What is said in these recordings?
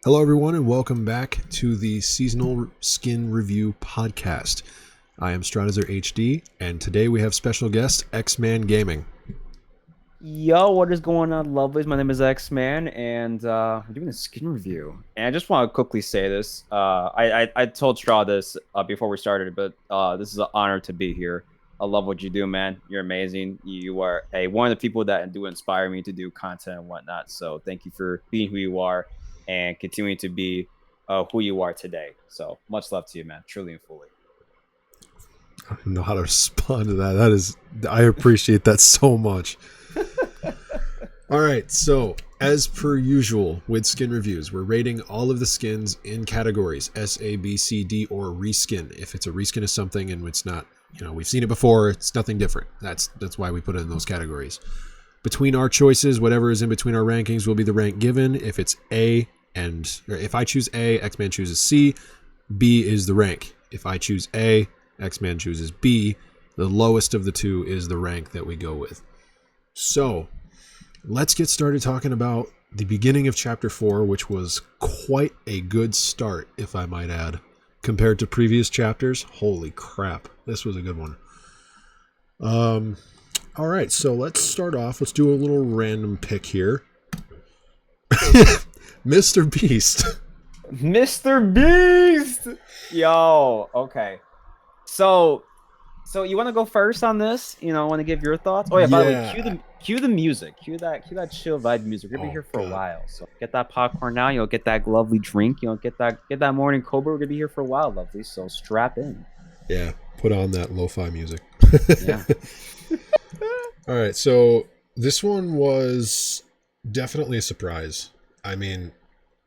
Hello, everyone, and welcome back to the Seasonal Skin Review Podcast. I am StrawDesertHD, and today we have special guest, XManGaming. Yo, what is going on, lovelies? My name is X-Man, and we're doing a skin review. And I just want to quickly say this. I told Straw this before we started, but this is an honor to be here. I love what you do, man. You're amazing. You are one of the people that do inspire me to do content and whatnot. So thank you for being who you are and continuing to be who you are today. So much love to you, man. Truly and fully. I don't know how to respond to that. I appreciate that so much. All right, so as per usual with skin reviews, we're rating all of the skins in categories S, A, B, C, D, or reskin. If it's a reskin of something and it's not, we've seen it before, it's nothing different. That's why we put it in those categories. Between our choices, whatever is in between our rankings will be the rank given. If it's A or if I choose A, X-Man chooses C, B is the rank. If I choose A, X-Man chooses B. The lowest of the two is the rank that we go with. So let's get started talking about the beginning of Chapter 4, which was quite a good start, if I might add. Compared to previous chapters, holy crap, this was a good one. All right, so let's start off. Let's do a little random pick here. Mr. Beast. Mr. Beast! Yo, okay. So you want to go first on this? Want to give your thoughts? Oh yeah, by the way, cue the music. Cue that chill vibe music. We're gonna be here for a while, so get that popcorn now. You'll get that lovely drink. Get that morning cobra. We're gonna be here for a while, lovely. So strap in. Yeah, put on that lo-fi music. Yeah. All right, so this one was definitely a surprise. I mean,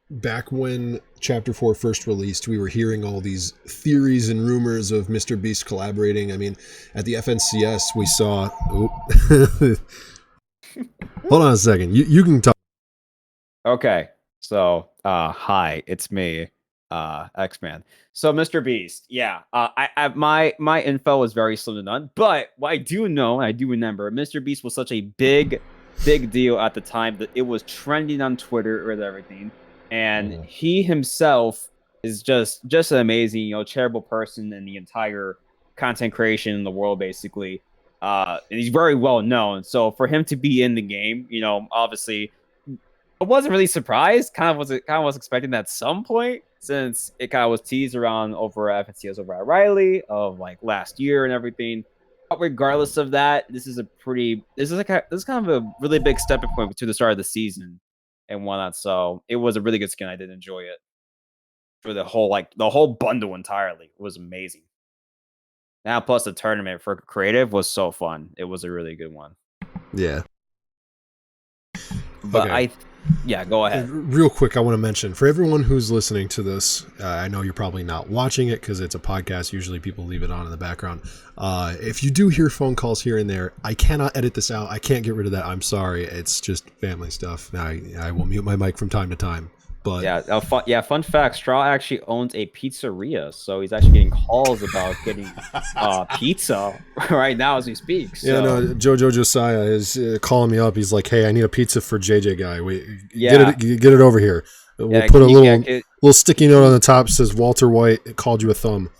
back when Chapter 4 first released, we were hearing all these theories and rumors of Mr. Beast collaborating. I mean, at the FNCS, we saw... Hold on a second. You can talk. Okay. So, hi, it's me, X-Man. So, Mr. Beast, yeah. My info was very slim to none, but what I do know, and I do remember, Mr. Beast was such a big deal at the time that it was trending on Twitter with everything. And he himself is just an amazing, charitable person in the entire content creation in the world, basically. And he's very well known. So for him to be in the game, obviously, I wasn't really surprised. Kind of was expecting that at some point, since it kind of was teased around over at FNCS over at Riley of like last year and everything. But regardless of that, this is kind of a really big stepping point to the start of the season and whatnot. So it was a really good skin. I did enjoy it for the whole bundle entirely. It was amazing. Now, plus the tournament for creative was so fun. It was a really good one. Yeah. But okay. Yeah, go ahead. Real quick, I want to mention, for everyone who's listening to this, I know you're probably not watching it because it's a podcast. Usually people leave it on in the background. If you do hear phone calls here and there, I cannot edit this out. I can't get rid of that. I'm sorry. It's just family stuff. I will mute my mic from time to time. But fun fact, Straw actually owns a pizzeria, so he's actually getting calls about getting pizza right now as we speak. So. Yeah, no, Jojo Josiah is calling me up. He's like, "Hey, I need a pizza for JJ guy. Get it over here. We'll put a little sticky note on the top that says Walter White called you a thumb.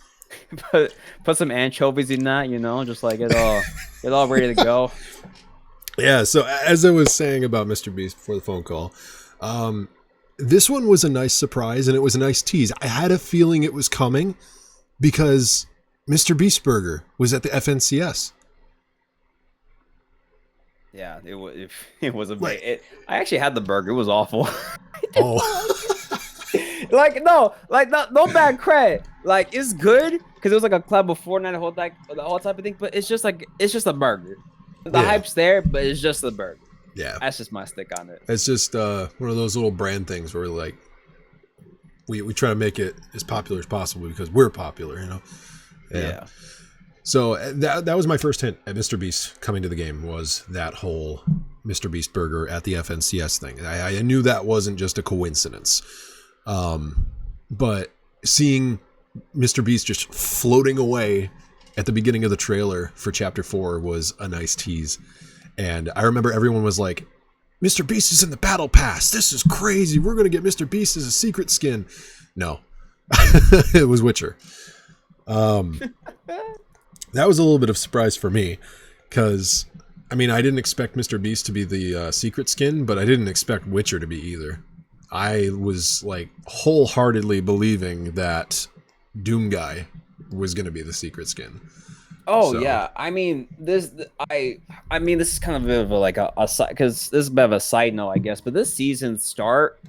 Put some anchovies in that, just like get all ready to go." Yeah. So as I was saying about Mr. Beast before the phone call, this one was a nice surprise and it was a nice tease. I had a feeling it was coming because Mr. Beast Burger was at the FNCS. Yeah, it was amazing. I actually had the burger. It was awful. No bad credit. Like, it's good because it was like a club of Fortnite, the whole type of thing. But it's just a burger. The hype's there, but it's just a burger. Yeah, that's just my stick on it. It's just one of those little brand things where we try to make it as popular as possible because we're popular, Yeah. So that was my first hint at Mr. Beast coming to the game, was that whole Mr. Beast burger at the FNCS thing. I knew that wasn't just a coincidence. But seeing Mr. Beast just floating away at the beginning of the trailer for Chapter 4 was a nice tease. And I remember everyone was like, Mr. Beast is in the battle pass. This is crazy. We're going to get Mr. Beast as a secret skin. No, it was Witcher. That was a little bit of a surprise for me because, I mean, I didn't expect Mr. Beast to be the secret skin, but I didn't expect Witcher to be either. I was like wholeheartedly believing that Doom Guy was going to be the secret skin. Oh yeah, I mean this. I mean this is kind of a bit of a side, because this is a bit of a side note, I guess. But this season's start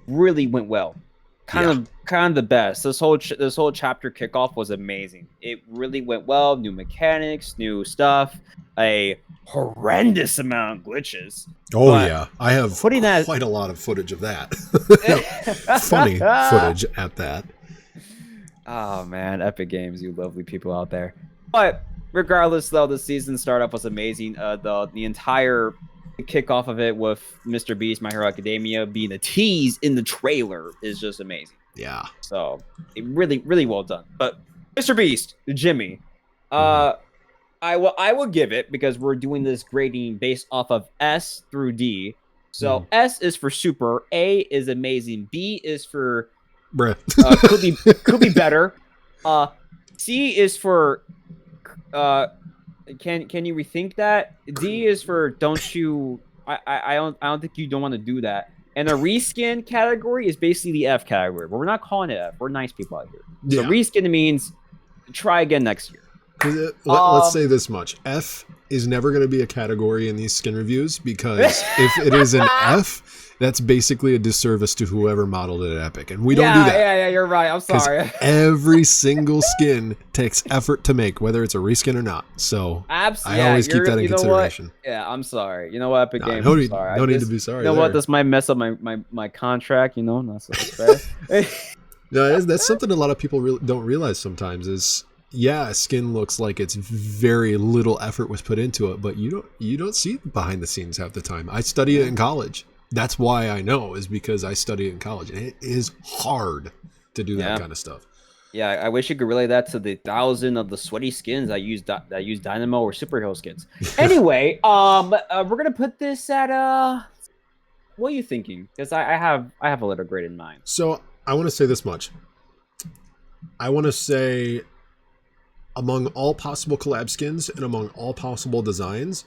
really went well. Kind of the best. This whole chapter kickoff was amazing. It really went well. New mechanics, new stuff. A horrendous amount of glitches. Oh yeah, I have quite a lot of footage of that. Funny footage at that. Oh man, Epic Games, you lovely people out there. But regardless, though, the season startup was amazing. The entire kickoff of it with Mr. Beast, My Hero Academia being a tease in the trailer is just amazing. Yeah. So it really well done. But Mr. Beast, Jimmy, I will give it, because we're doing this grading based off of S through D. So S is for super, A is amazing, B is for bruh. Could be better. C is for can you rethink that? D is for don't you I don't think you don't want to do that. And the reskin category is basically the F category, but we're not calling it F. We're nice people out here. So reskin means try again next year. Let's say this much. F is never going to be a category in these skin reviews, because if it is an F, that's basically a disservice to whoever modeled it at Epic. And we don't do that. Yeah, you're right. I'm sorry. Every single skin takes effort to make, whether it's a reskin or not. So absolutely, I always keep that in consideration. Yeah, I'm sorry. You know what, Epic Games? No sorry. need to be sorry. You know what? This might mess up my contract. You know, not so fair. No, that's something a lot of people don't realize sometimes is, yeah, a skin looks like it's very little effort was put into it, but you don't see it behind the scenes half the time. I study it in college. That's why I know, is because I study it in college, and it is hard to do that kind of stuff. Yeah, I wish you could relay that to the 1,000 of the sweaty skins that use Dynamo or superhero skins. Anyway, we're gonna put this at what are you thinking? Because I have a little grade in mind. So I want to say this much. I want to say, among all possible collab skins and among all possible designs,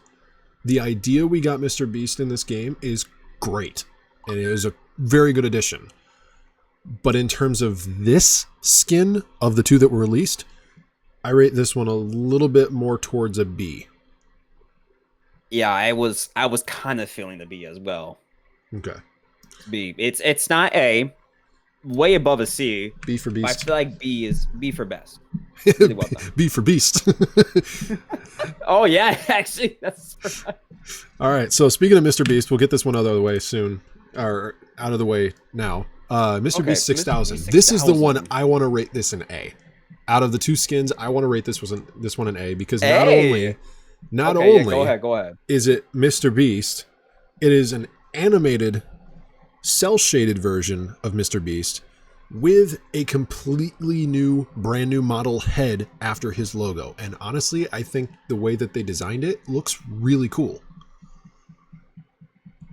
the idea we got Mr. Beast in this game is great, and it is a very good addition. But in terms of this skin of the two that were released, I rate this one a little bit more towards a B. Yeah, I was kind of feeling the B as well. Okay. B. It's not A. Way above a C. B for Beast. I feel like B is B for best. Really well done. B for Beast. Oh yeah, actually, that's right. All right. So speaking of Mr. Beast, we'll get this one out of the way soon, or out of the way now. Mr. Beast 6000. This is the one I want to rate this an A. Out of the two skins, I want to rate this one an A, because not only go ahead. Is it Mr. Beast, it is an animated, cel-shaded version of Mr. Beast with a completely brand new model head after his logo. And honestly, I think the way that they designed it looks really cool.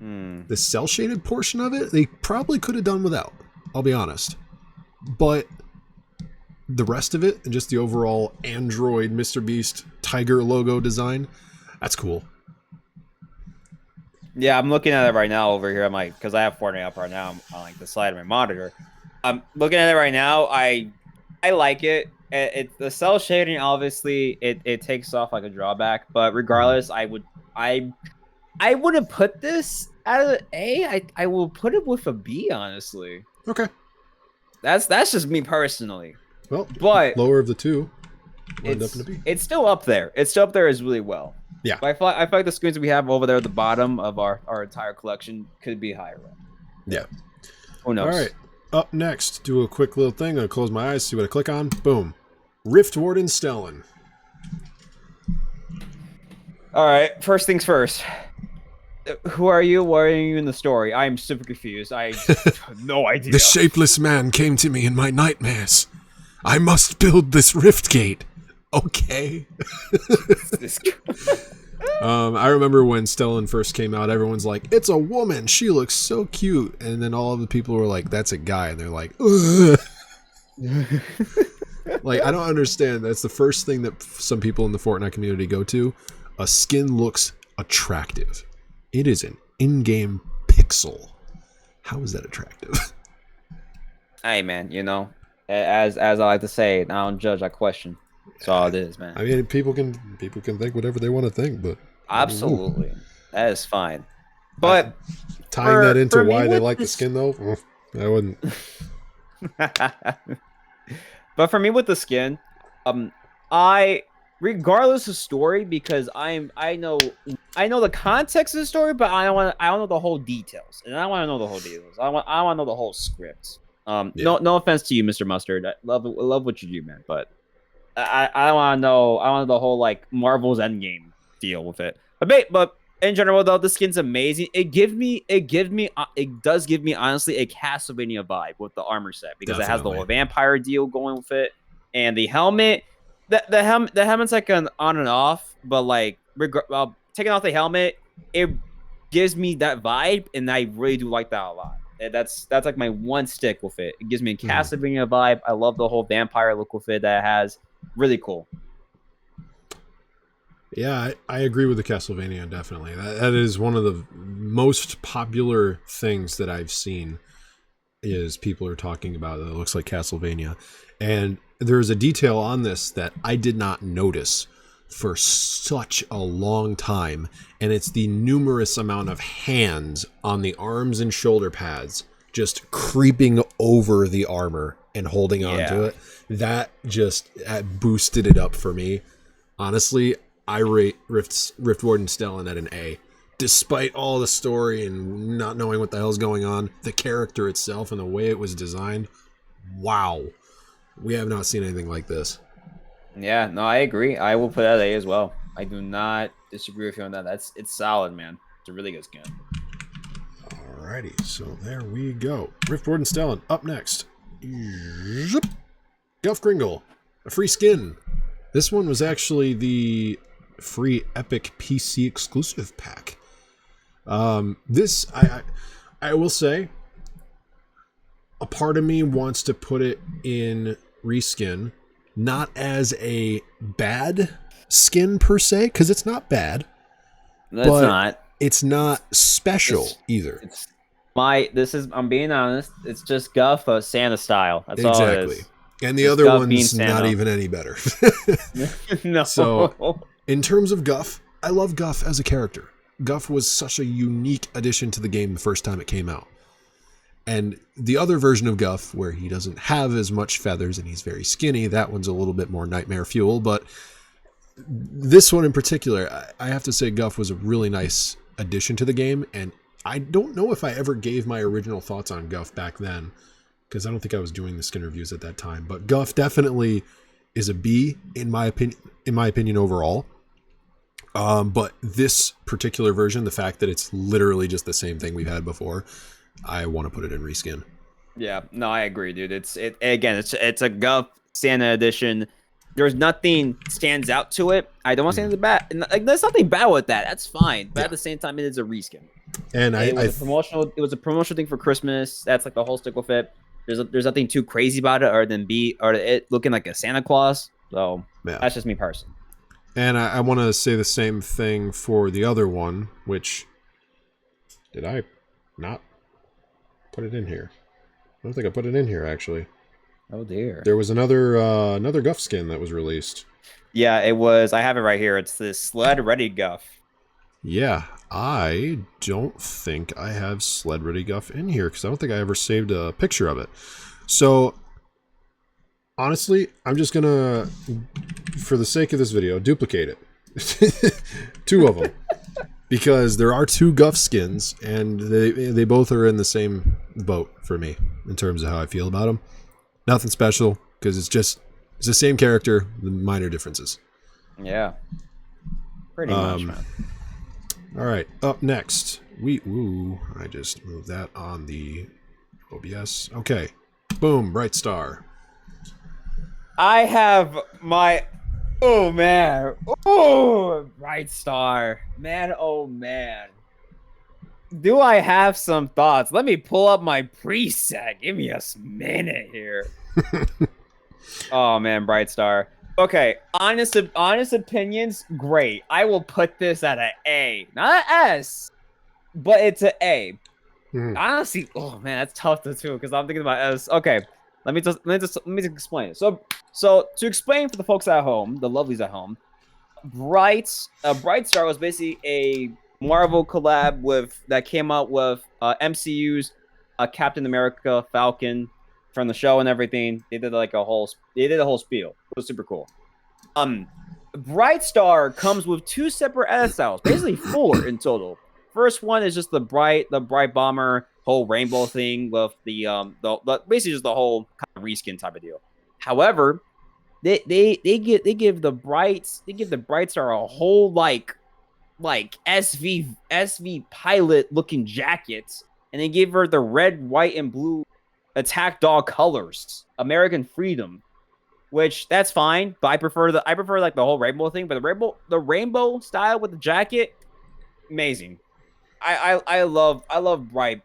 The cel-shaded portion of it, they probably could have done without, I'll be honest. But the rest of it, and just the overall Android Mr. Beast tiger logo design, that's cool. Yeah, I'm looking at it right now over here. I'm like, because I have Fortnite up right now on like the side of my monitor. I'm looking at it right now. I like it. The cell shading, obviously, it takes off like a drawback. But regardless, I wouldn't put this at an A. I will put it with a B, honestly. Okay. That's just me personally. Well, but lower of the two, end up in a B. It's still up there. It's still up there as really well. Yeah. But I feel like the screens we have over there at the bottom of our entire collection could be higher. Yeah. Who knows? All right. Up next, do a quick little thing. I'll close my eyes, see what I click on. Boom. Rift Warden Stellan. All right. First things first. Who are you? Why are you in the story? I'm super confused. I have no idea. The shapeless man came to me in my nightmares. I must build this rift gate. Okay. I remember when Stellan first came out, everyone's like, "It's a woman. She looks so cute," and then all of the people were like, "That's a guy," and they're like, "Ugh." Like, I don't understand. That's the first thing that some people in the Fortnite community go to. A skin looks attractive. It is an in-game pixel. How is that attractive? Hey man, you know, as I like to say, I don't judge, I question. That's all it is, man. I mean, people can think whatever they want to think, but Absolutely, that is fine. But tying that into why they like the this... skin, though, I wouldn't. But for me with the skin, I, regardless of story, because I know the context of the story, but I don't know the whole details, and I want to know the whole details. I want to know the whole script. Yeah. No offense to you, Mr. Mustard. I love what you do, man. But I want to know. I want the whole like Marvel's Endgame deal with it. But in general, though, the skin's amazing. It does give me honestly a Castlevania vibe with the armor set because It has the whole vampire deal going with it, and the helmet. The helmet's like an on and off, but like taking off the helmet, it gives me that vibe, and I really do like that a lot. That's like my one stick with it. It gives me a Castlevania vibe. I love the whole vampire look with it that it has. Really cool. Yeah, I agree with the Castlevania, definitely. That is one of the most popular things that I've seen is people are talking about that it looks like Castlevania. And there's a detail on this that I did not notice for such a long time, and it's the numerous amount of hands on the arms and shoulder pads just creeping over the armor and holding on to it. That just boosted it up for me. Honestly, I rate Rift Warden Stellan at an A. Despite all the story and not knowing what the hell's going on, the character itself and the way it was designed, wow. We have not seen anything like this. Yeah, no, I agree. I will put that A as well. I do not disagree with you on that. It's solid, man. It's a really good skin. Alrighty, so there we go. Rift Warden Stellan, up next. Guff Gringle, a free skin. This one was actually the free Epic PC exclusive pack. This, I will say, a part of me wants to put it in reskin, not as a bad skin per se, because it's not bad. It's not. It's not special either. I'm being honest, it's just Guff Santa style. That's all it is. And the other one's not even any better. No. So, in terms of Guff, I love Guff as a character. Guff was such a unique addition to the game the first time it came out. And the other version of Guff, where he doesn't have as much feathers and he's very skinny, that one's a little bit more nightmare fuel. But this one in particular, I have to say Guff was a really nice addition to the game. And I don't know if I ever gave my original thoughts on Guff back then, because I don't think I was doing the skin reviews at that time. But Guff definitely is a B in my opinion overall. But this particular version, the fact that it's literally just the same thing we've had before, I want to put it in reskin. Yeah, no, I agree, dude. It's a Guff Santa edition. There's nothing stands out to it. I don't want to say anything bad. Like, there's nothing bad with that. That's fine. But at the same time, it is a reskin. And it was a promotional thing for Christmas. That's like the whole stick with it. There's nothing too crazy about it, other than it looking like a Santa Claus. So that's just me personally. And I want to say the same thing for the other one, which did I not put it in here? I don't think I put it in here actually. Oh dear. There was another Guff skin that was released. Yeah, it was. I have it right here. It's this Sled Ready Guff. Yeah, I don't think I have Sled Ready Guff in here because I don't think I ever saved a picture of it. So honestly, I'm just gonna, for the sake of this video, duplicate it. 2 of them. Because there are 2 Guff skins, and they both are in the same boat for me in terms of how I feel about them. Nothing special, because it's the same character, the minor differences. Yeah. Pretty much, man. All right, up next. I just moved that on the OBS. Okay. Boom, Bright Star. I have my Oh man. Oh, Bright Star. Man, oh man. Do I have some thoughts? Let me pull up my preset. Give me a minute here. Oh man, Bright Star. Okay, honest opinions, great. I will put this at an A, not an S, but it's an A. Honestly, oh man, that's tough to do because I'm thinking about S. Okay, let me just explain it. So to explain for the folks at home, the lovelies at home, Bright Star was basically a Marvel collab that came out with MCU's Captain America, Falcon from the show and everything. They did a whole spiel. It was super cool. Bright Star comes with 2 separate edit styles, basically 4 in total. First one is just the bright bomber whole rainbow thing with the basically just the whole kind of reskin type of deal. However, they give the Bright Star a whole like SV pilot looking jacket, and they gave her the red, white, and blue attack dog colors, American Freedom, which that's fine, but I prefer like the whole rainbow thing. But the rainbow style with the jacket, amazing. I love Bright.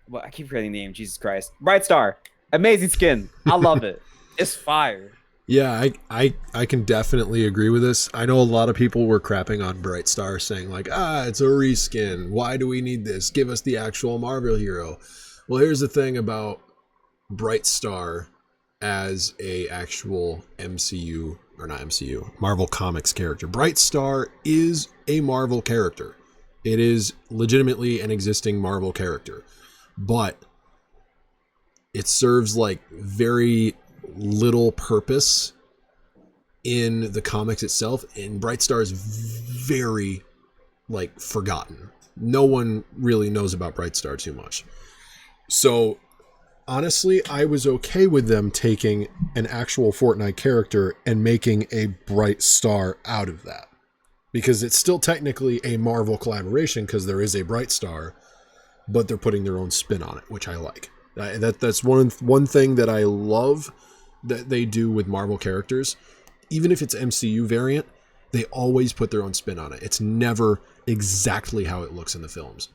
Well, I keep forgetting the name. Jesus Christ, Bright Star, amazing skin. I love it. It's fire. Yeah, I can definitely agree with this. I know a lot of people were crapping on Bright Star, saying like, it's a reskin. Why do we need this? Give us the actual Marvel hero. Well, here's the thing about Bright Star as a actual Marvel Comics character. Bright Star is a Marvel character. It is legitimately an existing Marvel character, but it serves like very little purpose in the comics itself, and Bright Star is very like forgotten. No one really knows about Bright Star too much. So honestly, I was okay with them taking an actual Fortnite character and making a Bright Star out of that, because it's still technically a Marvel collaboration because there is a Bright Star, but they're putting their own spin on it, which I like. That's one thing that I love that they do with Marvel characters. Even if it's MCU variant, they always put their own spin on it. It's never exactly how it looks in the films.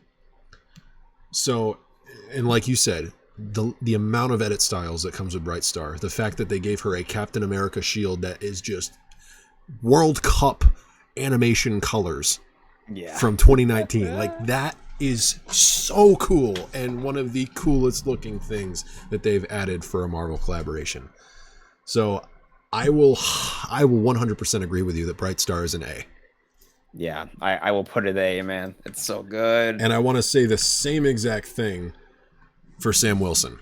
So, and like you said, the amount of edit styles that comes with Bright Star, the fact that they gave her a Captain America shield that is just World Cup animation colors from 2019, like that is so cool, and one of the coolest looking things that they've added for a Marvel collaboration. So I will 100% agree with you that Bright Star is an A. Yeah, I will put it A, man. It's so good. And I want to say the same exact thing for Sam Wilson,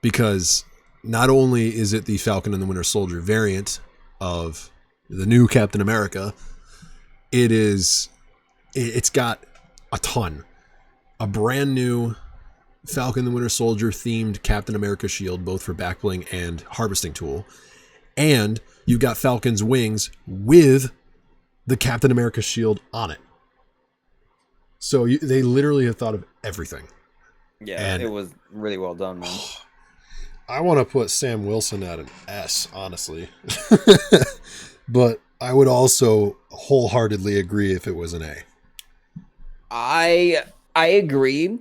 because not only is it the Falcon and the Winter Soldier variant of the new Captain America, it's got a brand new Falcon and the Winter Soldier themed Captain America shield, both for backbling and harvesting tool. And you've got Falcon's wings with the Captain America shield on it. So they literally have thought of everything. Yeah, and it was really well done, man. I want to put Sam Wilson at an S, honestly. But I would also wholeheartedly agree if it was an A. I agree.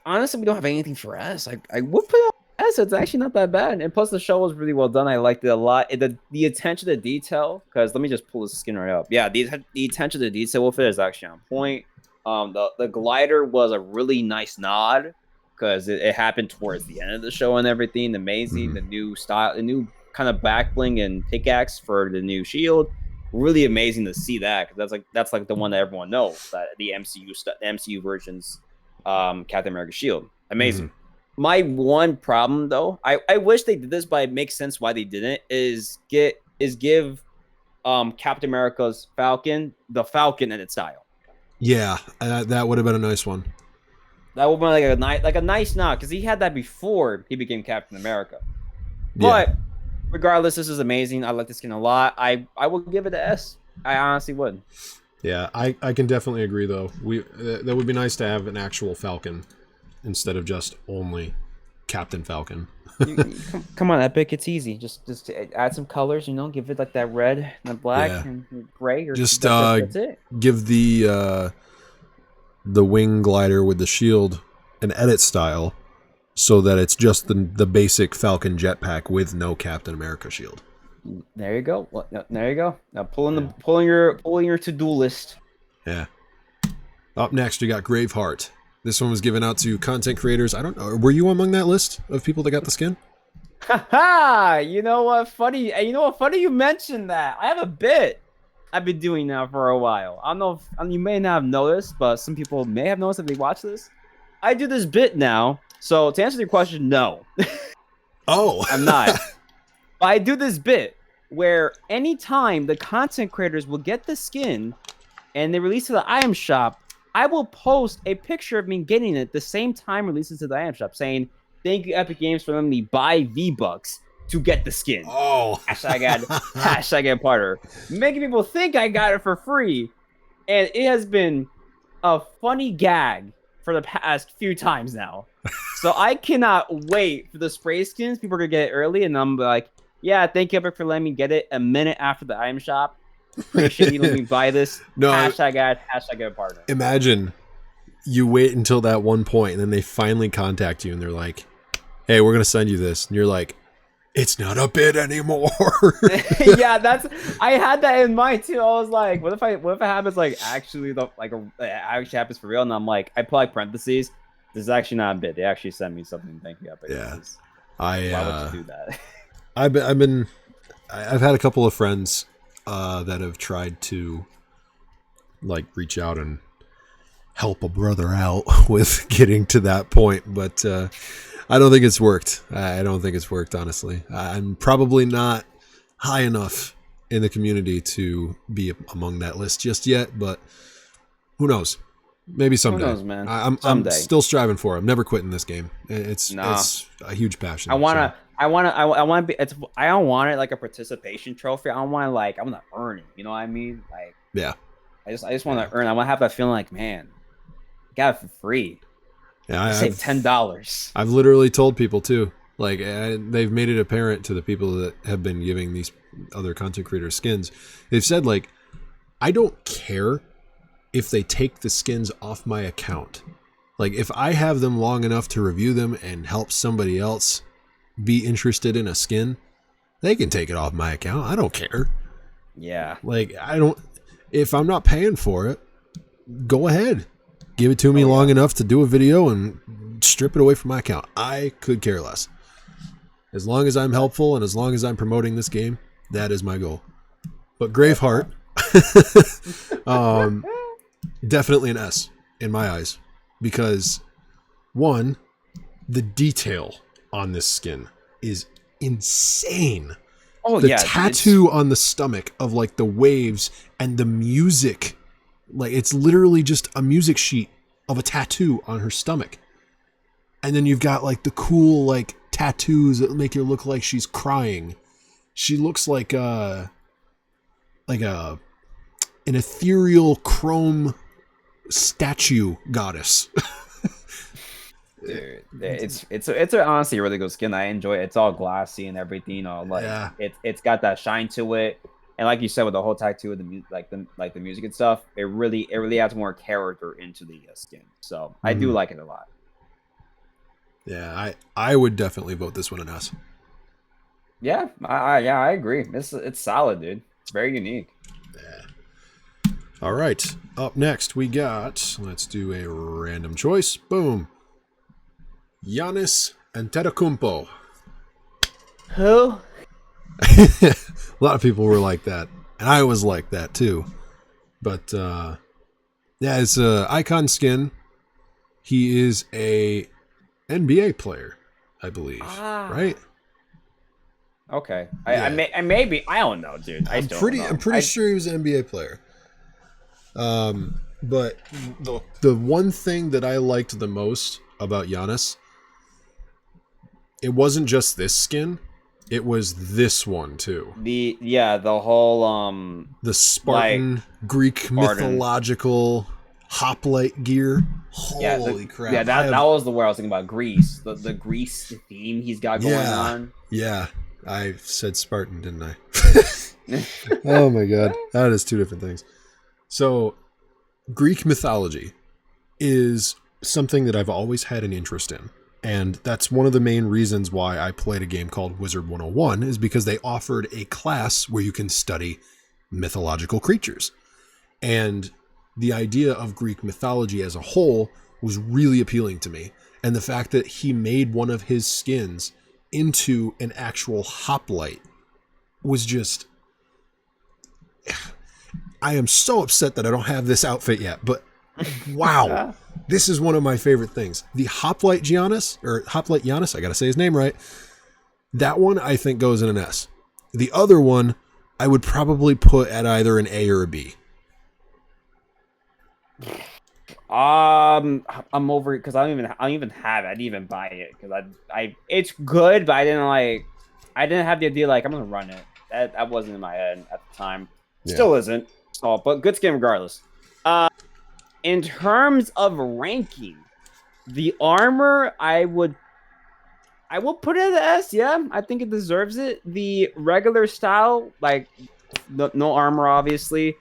Honestly, we don't have anything for S. I would put it on S. It's actually not that bad. And plus, the show was really well done. I liked it a lot. The attention to detail, because let me just pull the skin right up. Yeah, the attention to detail with it is actually on point. The glider was a really nice nod, because it happened towards the end of the show and everything. Amazing. The new style, the new kind of back bling and pickaxe for the new shield. Really amazing to see that, because that's like the one that everyone knows, that the MCU version's Captain America shield. Amazing. My one problem though, I wish they did this, but it makes sense why they didn't, is give Captain America's Falcon the Falcon edit style. Yeah, that would have been a nice one. That would have been like a nice nod, because he had that before he became Captain America. But regardless, this is amazing. I like the skin a lot. I would give it an S. I honestly would. Yeah, I can definitely agree though. That would be nice to have an actual Falcon instead of just only Captain Falcon. Come on, Epic. It's easy. Just add some colors. You know, give it like that red and the black Yeah. and gray. Or Just that's it. give the wing glider with the shield an edit style, so that it's just the basic Falcon jetpack with no Captain America shield. There you go. Well, there you go. Now pulling your to-do list. Yeah. Up next, we got Graveheart. This one was given out to content creators. I don't know. Were you among that list of people that got the skin? Haha! You know what? Funny. You know what? Funny you mentioned that. I have a bit I've been doing now for a while. I don't know if you may not have noticed, but some people may have noticed if they watch this. I do this bit now. So to answer your question, no. Oh. I'm not. But I do this bit where anytime the content creators will get the skin and they release to the item shop, I will post a picture of me getting it the same time releases to the item shop saying, thank you, Epic Games, for letting me buy V-Bucks to get the skin. Oh. Hashtag partner. Making people think I got it for free. And it has been a funny gag for the past few times now. So I cannot wait for the spray skins. People are going to get it early. And I'm like, yeah, thank you, Epic, for letting me get it a minute after the item shop. Appreciate you letting me buy this. No, hashtag partner. Imagine you wait until that one point and then they finally contact you and they're like, hey, we're going to send you this. And you're like, it's not a bid anymore. Yeah, I had that in mind too. I was like, what if it happens like actually actually happens for real? And I'm like, I put like parentheses. This is actually not a bid. They actually sent me something. Thank you, Epic. Yeah. Why would you do that? I've had a couple of friends that have tried to like reach out and help a brother out with getting to that point, but I don't think it's worked. I don't think it's worked, honestly. I'm probably not high enough in the community to be among that list just yet, but who knows? Maybe someday. Who knows, man? I'm still striving for it. I'm never quitting this game. It's a huge passion. I don't want it like a participation trophy. I want to earn it. You know what I mean? Like, yeah. I just want to earn. I want to have that feeling like, man, I got it for free. Yeah, I saved $10. I've literally told people too. Like, they've made it apparent to the people that have been giving these other content creators skins. They've said, like, I don't care if they take the skins off my account. Like, if I have them long enough to review them and help somebody else be interested in a skin, they can take it off my account. I don't care. Yeah. Like, if I'm not paying for it, go ahead. Give it to me long enough to do a video and strip it away from my account. I could care less. As long as I'm helpful and as long as I'm promoting this game, that is my goal. But Graveheart, definitely an S in my eyes. Because, one, the detail on this skin is insane. Oh, the tattoo on the stomach of like the waves and the music, like it's literally just a music sheet of a tattoo on her stomach. And then you've got like the cool like tattoos that make her look like she's crying. She looks like an ethereal chrome statue goddess. Dude, it's honestly a really good skin. I enjoy it. It's all glassy and everything, you know, like it's got that shine to it. And like you said, with the whole tattoo, the music and stuff, it really adds more character into the skin. So I do like it a lot. Yeah, I would definitely vote this one an S. Yeah, I agree. It's solid, dude. It's very unique. Yeah. All right, up next we got, let's do a random choice. Boom. Giannis Antetokounmpo. Who? A lot of people were like that, and I was like that too. But yeah, it's a icon skin. He is a NBA player, I believe. Right? Okay. I maybe I don't know, dude. I'm pretty sure he was an NBA player. But the one thing that I liked the most about Giannis, it wasn't just this skin, it was this one too. The whole the Spartan Greek mythological hoplite gear. Yeah, Holy crap. Yeah, that was the word I was thinking about. Greece. The Greece theme he's got going on. Yeah. I said Spartan, didn't I? Oh my god. That is two different things. So, Greek mythology is something that I've always had an interest in. And that's one of the main reasons why I played a game called Wizard 101, is because they offered a class where you can study mythological creatures. And the idea of Greek mythology as a whole was really appealing to me. And the fact that he made one of his skins into an actual hoplite was just... I am so upset that I don't have this outfit yet, but wow, this is one of my favorite things. The Hoplite Giannis, I gotta say his name right. That one I think goes in an S. The other one I would probably put at either an A or a B. I'm over it because I don't even have it. I didn't even buy it because I it's good, but I didn't have the idea like I'm gonna run it. That wasn't in my head at the time. Still isn't. So, but good skin regardless. In terms of ranking, the armor I will put it at S. Yeah, I think it deserves it. The regular style, like no armor, obviously,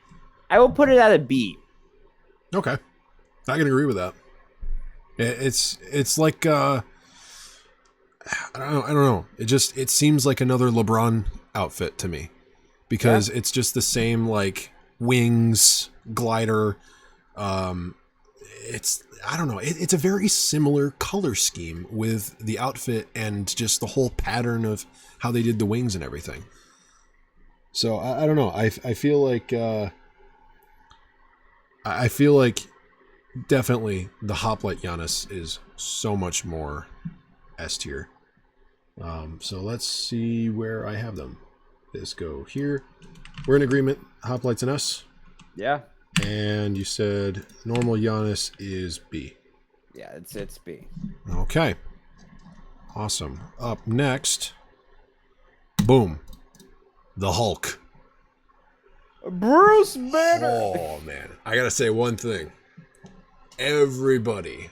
I will put it at a B. Okay, I can agree with that. It's like I don't know. It seems like another LeBron outfit to me, because it's just the same like wings, glider. I don't know. It's a very similar color scheme with the outfit and just the whole pattern of how they did the wings and everything. So I don't know. I feel like definitely the Hoplite Giannis is so much more S tier. So let's see where I have them. Let's go here. We're in agreement. Hoplite's an S. Yeah. And you said normal Giannis is B. Yeah, it's B. Okay. Awesome. Up next, boom, the Hulk. Bruce Banner. Oh man, I gotta say one thing. Everybody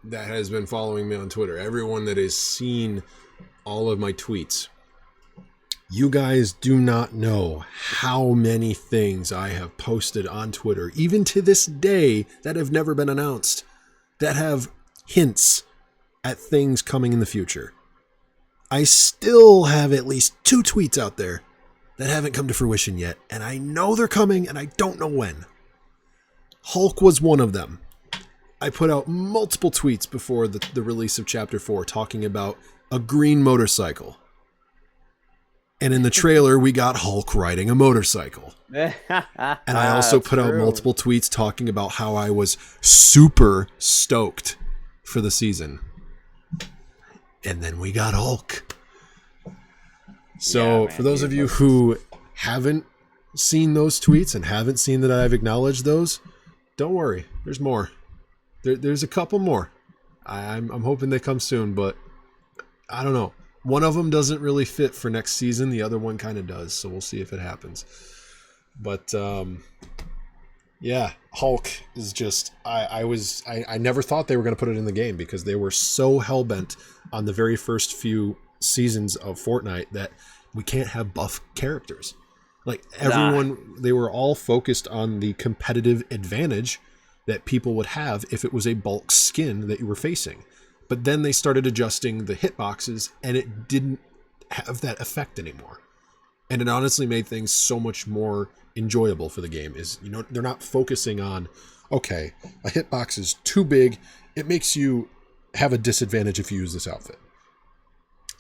that has been following me on Twitter, everyone that has seen all of my tweets, you guys do not know how many things I have posted on Twitter, even to this day, that have never been announced, that have hints at things coming in the future. I still have at least 2 tweets out there that haven't come to fruition yet, and I know they're coming, and I don't know when. Hulk was one of them. I put out multiple tweets before the release of Chapter 4 talking about a green motorcycle. And in the trailer, we got Hulk riding a motorcycle. And I also put out multiple tweets talking about how I was super stoked for the season. And then we got Hulk. So for those of you who haven't seen those tweets and haven't seen that I've acknowledged those, don't worry. There's more. There's a couple more. I'm hoping they come soon, but I don't know. One of them doesn't really fit for next season. The other one kind of does. So we'll see if it happens. But yeah, Hulk is just, I never thought they were going to put it in the game because they were so hell-bent on the very first few seasons of Fortnite that we can't have buff characters. Like everyone, they were all focused on the competitive advantage that people would have if it was a bulk skin that you were facing. But then they started adjusting the hitboxes, and it didn't have that effect anymore. And it honestly made things so much more enjoyable for the game. Is, you know, they're not focusing on, okay, a hitbox is too big. It makes you have a disadvantage if you use this outfit.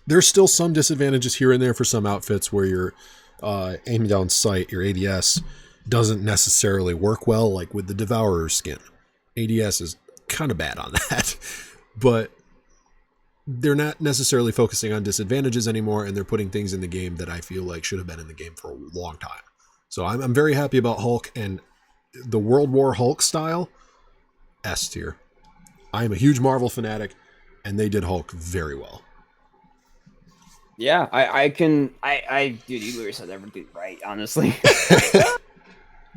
There's still some disadvantages here and there for some outfits where you're aiming down sight, your ADS doesn't necessarily work well, like with the Devourer skin. ADS is kind of bad on that. But they're not necessarily focusing on disadvantages anymore, and they're putting things in the game that I feel like should have been in the game for a long time. So I'm very happy about Hulk, and the World War Hulk style, S tier. I am a huge Marvel fanatic, and they did Hulk very well. Yeah, dude, you literally said everything right, honestly.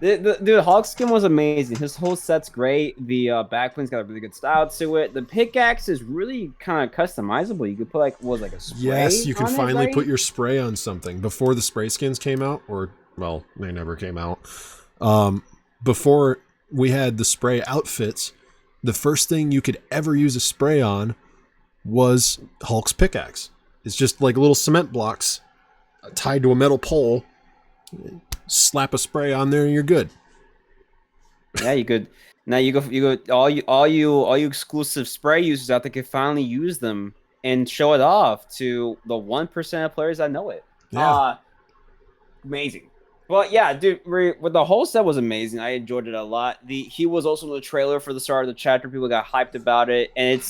The Hulk skin was amazing. His whole set's great. The back bling's got a really good style to it. The pickaxe is really kind of customizable. You could put like a spray. Yes, you can on finally it, right? put your spray on something. Before the spray skins came out, or well, they never came out. Before we had the spray outfits, the first thing you could ever use a spray on was Hulk's pickaxe. It's just like little cement blocks tied to a metal pole. Slap a spray on there and you're good. Yeah, you could. Now you go. All you exclusive spray users out there can finally use them and show it off to the 1% of players that know it. Yeah. Amazing. But yeah, dude, the whole set was amazing. I enjoyed it a lot. He was also in the trailer for the start of the chapter. People got hyped about it, and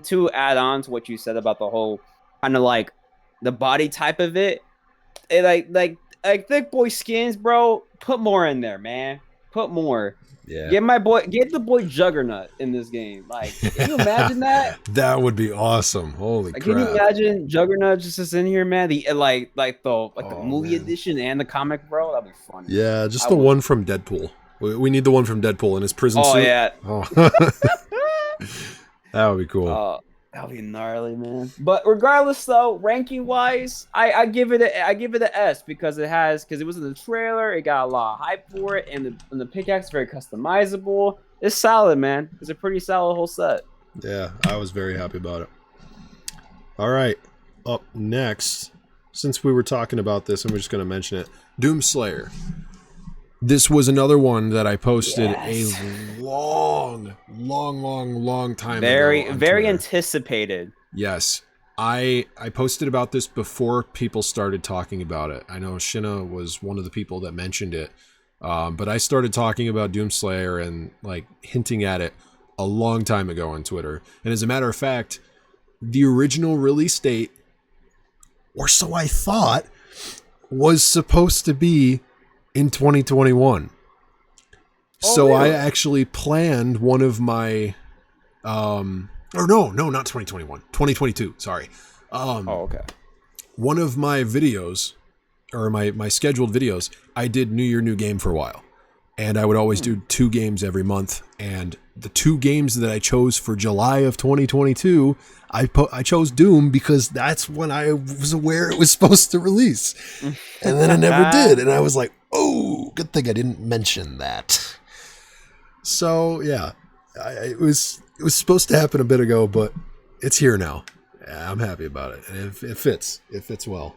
to add on to what you said about the whole kind of like the body type of it, like thick boy skins, bro. Put more in there, man. Put more. Yeah. Get the boy Juggernaut in this game. Like, can you imagine that? That would be awesome. Holy crap. Can you imagine Juggernaut just in here, man? The the movie edition and the comic, bro. That'd be funny. Yeah, just the one from Deadpool. We need the one from Deadpool in his prison suit. Yeah. Oh, that would be cool. That'll be gnarly, man. But regardless, though, ranking wise, I give it an S because it was in the trailer. It got a lot of hype for it, and the pickaxe is very customizable. It's solid, man. It's a pretty solid whole set. Yeah, I was very happy about it. All right, up next, since we were talking about this, and we're just going to mention it, Doomslayer. This was another one that I posted a long time ago. Very anticipated. Yes. I posted about this before people started talking about it. I know Shinna was one of the people that mentioned it. But I started talking about Doomslayer and like hinting at it a long time ago on Twitter. And as a matter of fact, the original release date, or so I thought, was supposed to be in 2021. So really? I actually planned one of my not 2021, 2022, sorry. Okay. One of my videos, or my scheduled videos, I did New Year, New Game for a while. And I would always do 2 games every month. And the 2 games that I chose for July of 2022, I chose Doom because that's when I was aware it was supposed to release. And then I never did. And I was like, oh, good thing I didn't mention that. So, yeah, it was supposed to happen a bit ago, but it's here now. Yeah, I'm happy about it. And it fits. It fits well.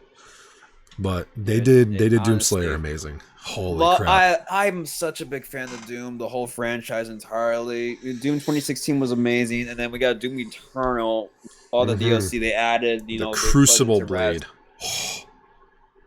But they did Doomslayer amazing. Holy crap. I'm such a big fan of Doom, the whole franchise entirely. Doom 2016 was amazing, and then we got Doom Eternal, all the DLC they added, the Crucible Blade.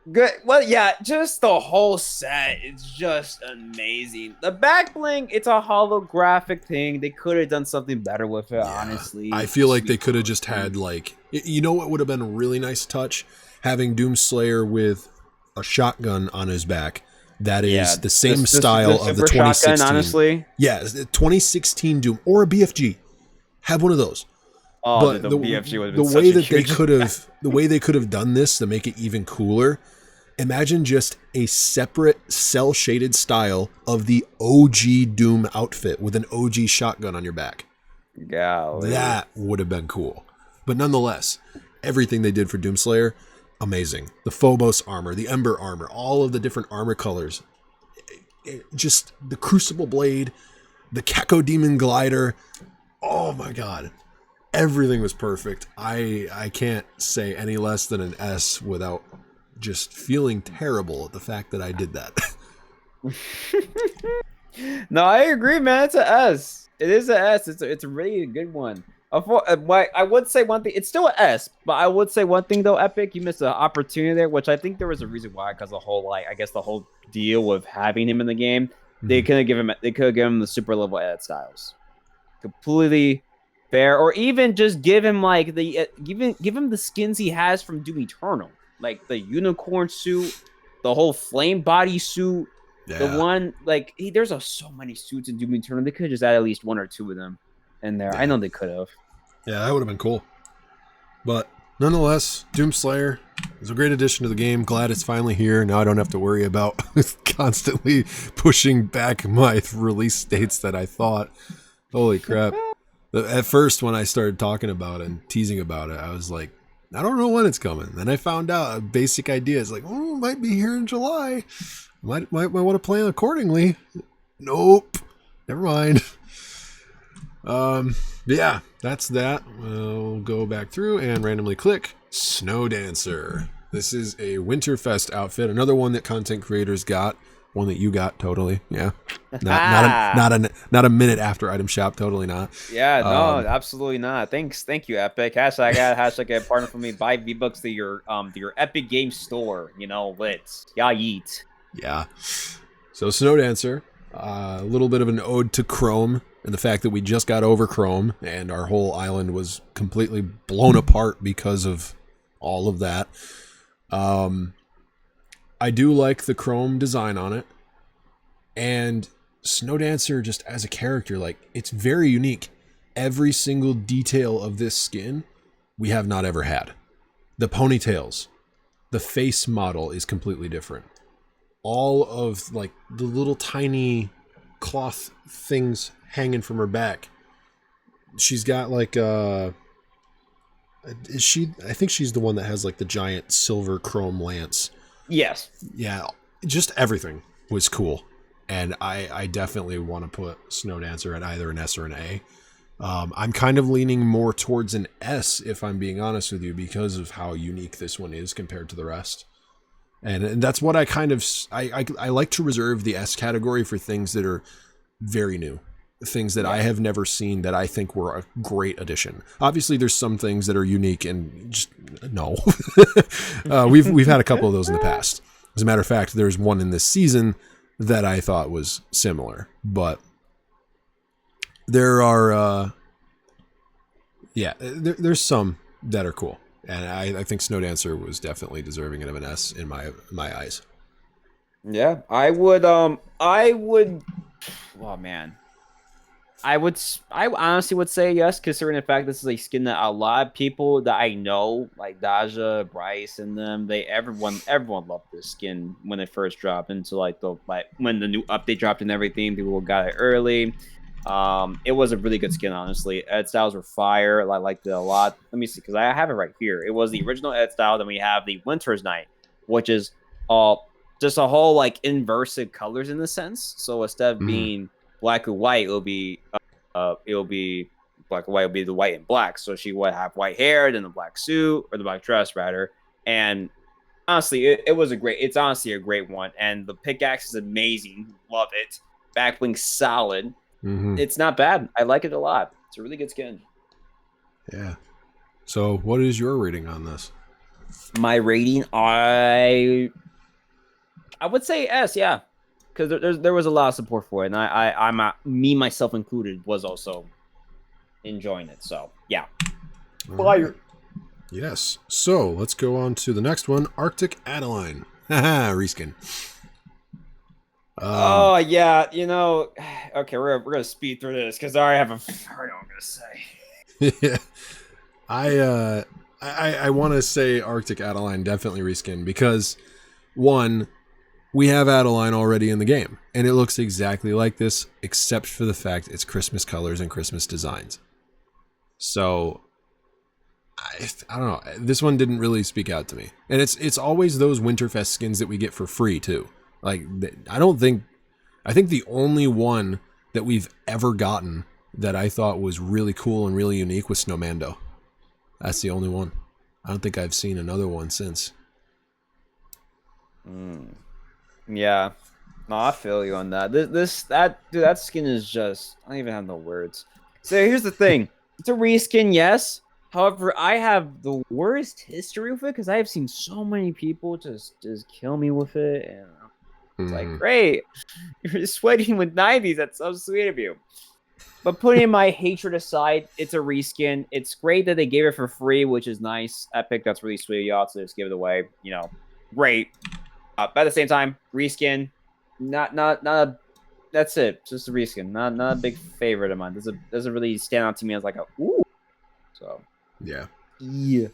Good. Well, yeah, just the whole set is just amazing. The back bling, it's a holographic thing. They could have done something better with it, honestly. I feel like they could have just had, like, you know what would have been a really nice touch? Having Doomslayer with a shotgun on his back. That is the same style of the 2016. Shotgun, honestly. Yeah, 2016 Doom or a BFG. Have one of those. Oh, but the BFG would have been the way they could have done this to make it even cooler. Imagine just a separate cell shaded style of the OG Doom outfit with an OG shotgun on your back. Golly. That would have been cool. But nonetheless, everything they did for Doomslayer, amazing. The Phobos armor, the Ember armor, all of the different armor colors. Just the Crucible Blade, the Cacodemon glider. Oh my god. Everything was perfect. I can't say any less than an S without just feeling terrible at the fact that I did that. No, I agree, man. It's an S. It is an S. It's a really good one. I would say one thing. It's still an S, but I would say one thing though, Epic, you missed an opportunity there, which I think there was a reason why, because the whole the whole deal with having him in the game, they could have given him the super level edit styles. Completely fair, or even just give him like give him the skins he has from Doom Eternal, like the unicorn suit, the whole flame body suit, the one there's so many suits in Doom Eternal. They could have just added at least 1 or 2 of them in there. I know they could have. Yeah, that would have been cool. But nonetheless, Doomslayer is a great addition to the game. Glad it's finally here. Now I don't have to worry about constantly pushing back my release dates that I thought. Holy crap. At first, when I started talking about it and teasing about it, I was like, I don't know when it's coming. Then I found out a basic idea. It's like, oh, it might be here in July. Might want to plan accordingly. Nope. Never mind. Yeah, that's that. We'll go back through and randomly click Snow Dancer. This is a Winterfest outfit. Another one that content creators got. One that you got, totally. Yeah. Not a minute after item shop, totally not. Yeah, no, absolutely not. Thank you, Epic. Hashtag get partner for me. Buy V-Bucks to your Epic Game Store. You know, let's yeet. Yeah. So Snow Dancer, a little bit of an ode to Chrome and the fact that we just got over Chrome and our whole island was completely blown apart because of all of that. I do like the Chrome design on it, and Snow Dancer just as a character, like, it's very unique. Every single detail of this skin we have not ever had. The ponytails, the face model is completely different. All of like the little tiny cloth things hanging from her back. She's got like I think she's the one that has like the giant silver chrome lance. Yes. Yeah, just everything was cool. And I definitely want to put Snow Dancer at either an S or an A. I'm kind of leaning more towards an S, if I'm being honest with you, because of how unique this one is compared to the rest. And that's what I kind of... I like to reserve the S category for things that are very new. Things that I have never seen that I think were a great addition. Obviously, there's some things that are unique and just... No. We've had a couple of those in the past. As a matter of fact, there's one in this season that I thought was similar. But there are... there's some that are cool. And I think Snow Dancer was definitely deserving of an S in my eyes. Yeah, I would. Oh man, I honestly would say yes, considering the fact this is a skin that a lot of people that I know, like Daja, Bryce, and them, everyone loved this skin when it first dropped. Into when the new update dropped and everything, people got it early. It was a really good skin, honestly. Ed styles were fire. I liked it a lot. Let me see, because I have it right here. It was the original Ed style. Then we have the Winter's Night, which is just a whole like inversive colors in the sense. So instead of being black and white, it'll be black and white. It'll be the white and black. So she would have white hair, then the black suit or the black dress rather. And honestly, it's honestly a great one. And the pickaxe is amazing. Love it. Backbling solid. It's not bad. I like it a lot. It's a really good skin. Yeah. So what is your rating on this? My rating, I would say S, yeah. Because there was a lot of support for it. And I'm me, myself included, was also enjoying it. So, yeah. Fire. Right. Yes. So let's go on to the next one. Arctic Adeline. Haha, reskin. Oh yeah, okay, we're gonna speed through this because I already have I know what I'm gonna say. Yeah, I want to say Arctic Adeline definitely reskin because one, we have Adeline already in the game and it looks exactly like this except for the fact it's Christmas colors and Christmas designs. So I don't know. This one didn't really speak out to me, and it's always those Winterfest skins that we get for free too. Like, I think the only one that we've ever gotten that I thought was really cool and really unique was Snowmando. That's the only one. I don't think I've seen another one since. Yeah. No, I feel you on that. That skin is just, I don't even have no words. So here's the thing. It's a reskin, yes. However, I have the worst history with it because I have seen so many people just kill me with it, and it's like, great, you're sweating with 90s. That's so sweet of you. But putting my hatred aside, it's a reskin. It's great that they gave it for free, which is nice. Epic, that's really sweet of y'all to just give it away. Great. But at the same time, reskin, not that's it. Just a reskin. Not a big favorite of mine. Doesn't really stand out to me as like a ooh. So yeah. Yeah.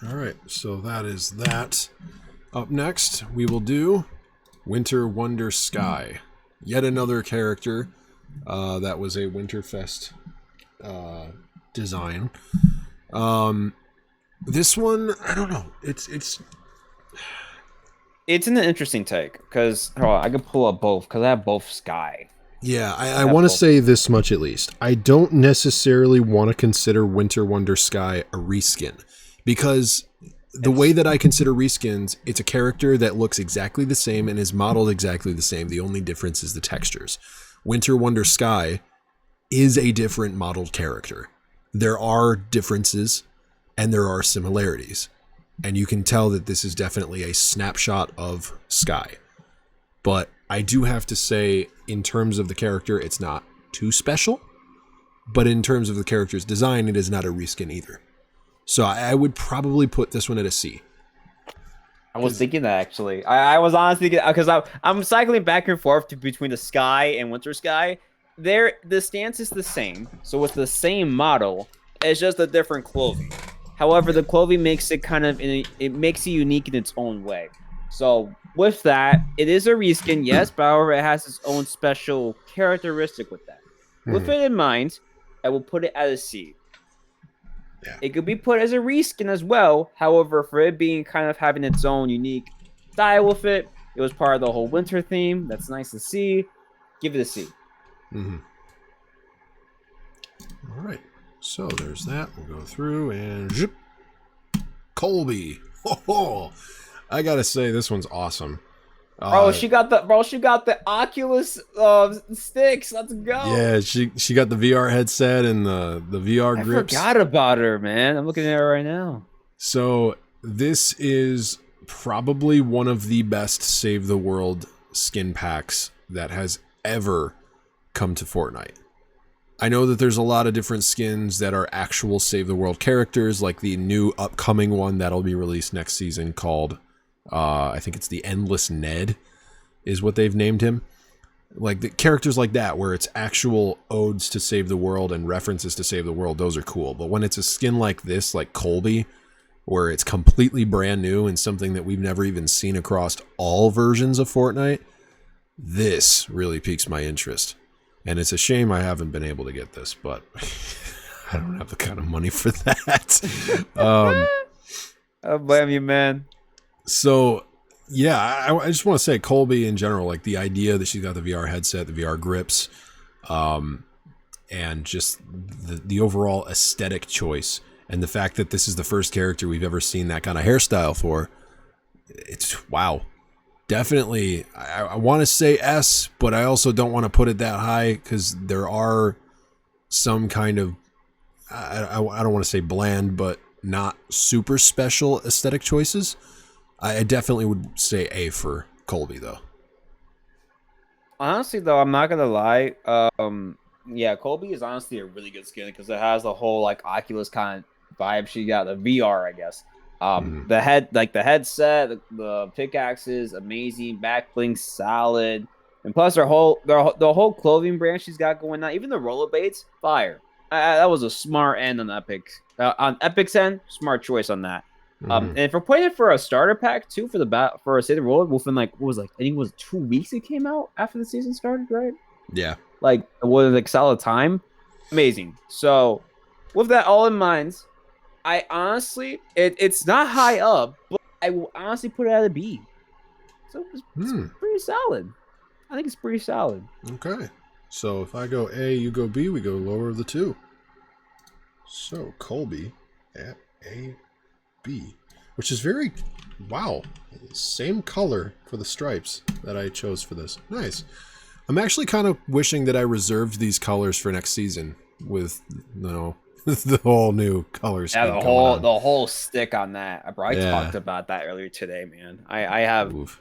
All right. So that is that. Up next, we will do Winter Wonder Sky. Yet another character that was a Winterfest design. This one, I don't know. It's an interesting take because I could pull up both because I have both Sky. Yeah, I want to say this much at least. I don't necessarily want to consider Winter Wonder Sky a reskin because the way that I consider reskins, it's a character that looks exactly the same and is modeled exactly the same. The only difference is the textures. Winter Wonder Sky is a different modeled character. There are differences and there are similarities. And you can tell that this is definitely a snapshot of Sky. But I do have to say, in terms of the character, it's not too special. But in terms of the character's design, it is not a reskin either. So I would probably put this one at a C. I was thinking that actually. I was honestly thinking because I'm cycling back and forth between the Sky and Winter Sky. The stance is the same, so it's the same model. It's just a different clothing. However, the clothing makes it it makes it unique in its own way. So with that, it is a reskin, yes, but however, it has its own special characteristic with that. With it in mind, I will put it at a C. Yeah. It could be put as a reskin as well. However, for it being kind of having its own unique style with it, it was part of the whole winter theme. That's nice to see. Give it a C. All right. So there's that. We'll go through and zip. Colby. Oh, I gotta say this one's awesome. She got the Oculus sticks. Let's go. Yeah, she got the VR headset and the VR grips. I forgot about her, man. I'm looking at her right now. So this is probably one of the best Save the World skin packs that has ever come to Fortnite. I know that there's a lot of different skins that are actual Save the World characters, like the new upcoming one that'll be released next season called I think it's the Endless Ned is what they've named him. Like the characters like that where it's actual odes to Save the World and references to Save the World, those are cool. But when it's a skin like this, like Colby, where it's completely brand new and something that we've never even seen across all versions of Fortnite, this really piques my interest. And it's a shame I haven't been able to get this, but I don't have the kind of money for that. I don't blame you, man. So, yeah, I just want to say Colby in general, like the idea that she's got the VR headset, the VR grips, and just the overall aesthetic choice, and the fact that this is the first character we've ever seen that kind of hairstyle for, it's wow. Definitely, I want to say S, but I also don't want to put it that high because there are some kind of, I don't want to say bland, but not super special aesthetic choices. I definitely would say A for Colby, though. Honestly, though, I'm not gonna lie. Yeah, Colby is honestly a really good skin because it has the whole like Oculus kind of vibe. She got the VR, I guess. The headset, the pickaxes, amazing. Back bling, solid, and plus the whole clothing brand she's got going on. Even the rollerblades, fire. That was a smart end on Epic. On Epic's end, smart choice on that. And if we're putting it for a starter pack too for a Save the World, within like what was like I think it was 2 weeks it came out after the season started, right? Yeah. Like it was like solid time. Amazing. So with that all in mind, I honestly it's not high up, but I will honestly put it at a B. So it's pretty solid. I think it's pretty solid. Okay. So if I go A, you go B, we go lower of the two. So Colby at A, B, which is very, wow, same color for the stripes that I chose for this. Nice. I'm actually kind of wishing that I reserved these colors for next season with, the whole new colors. Yeah, the whole stick on that. I talked about that earlier today, man. I have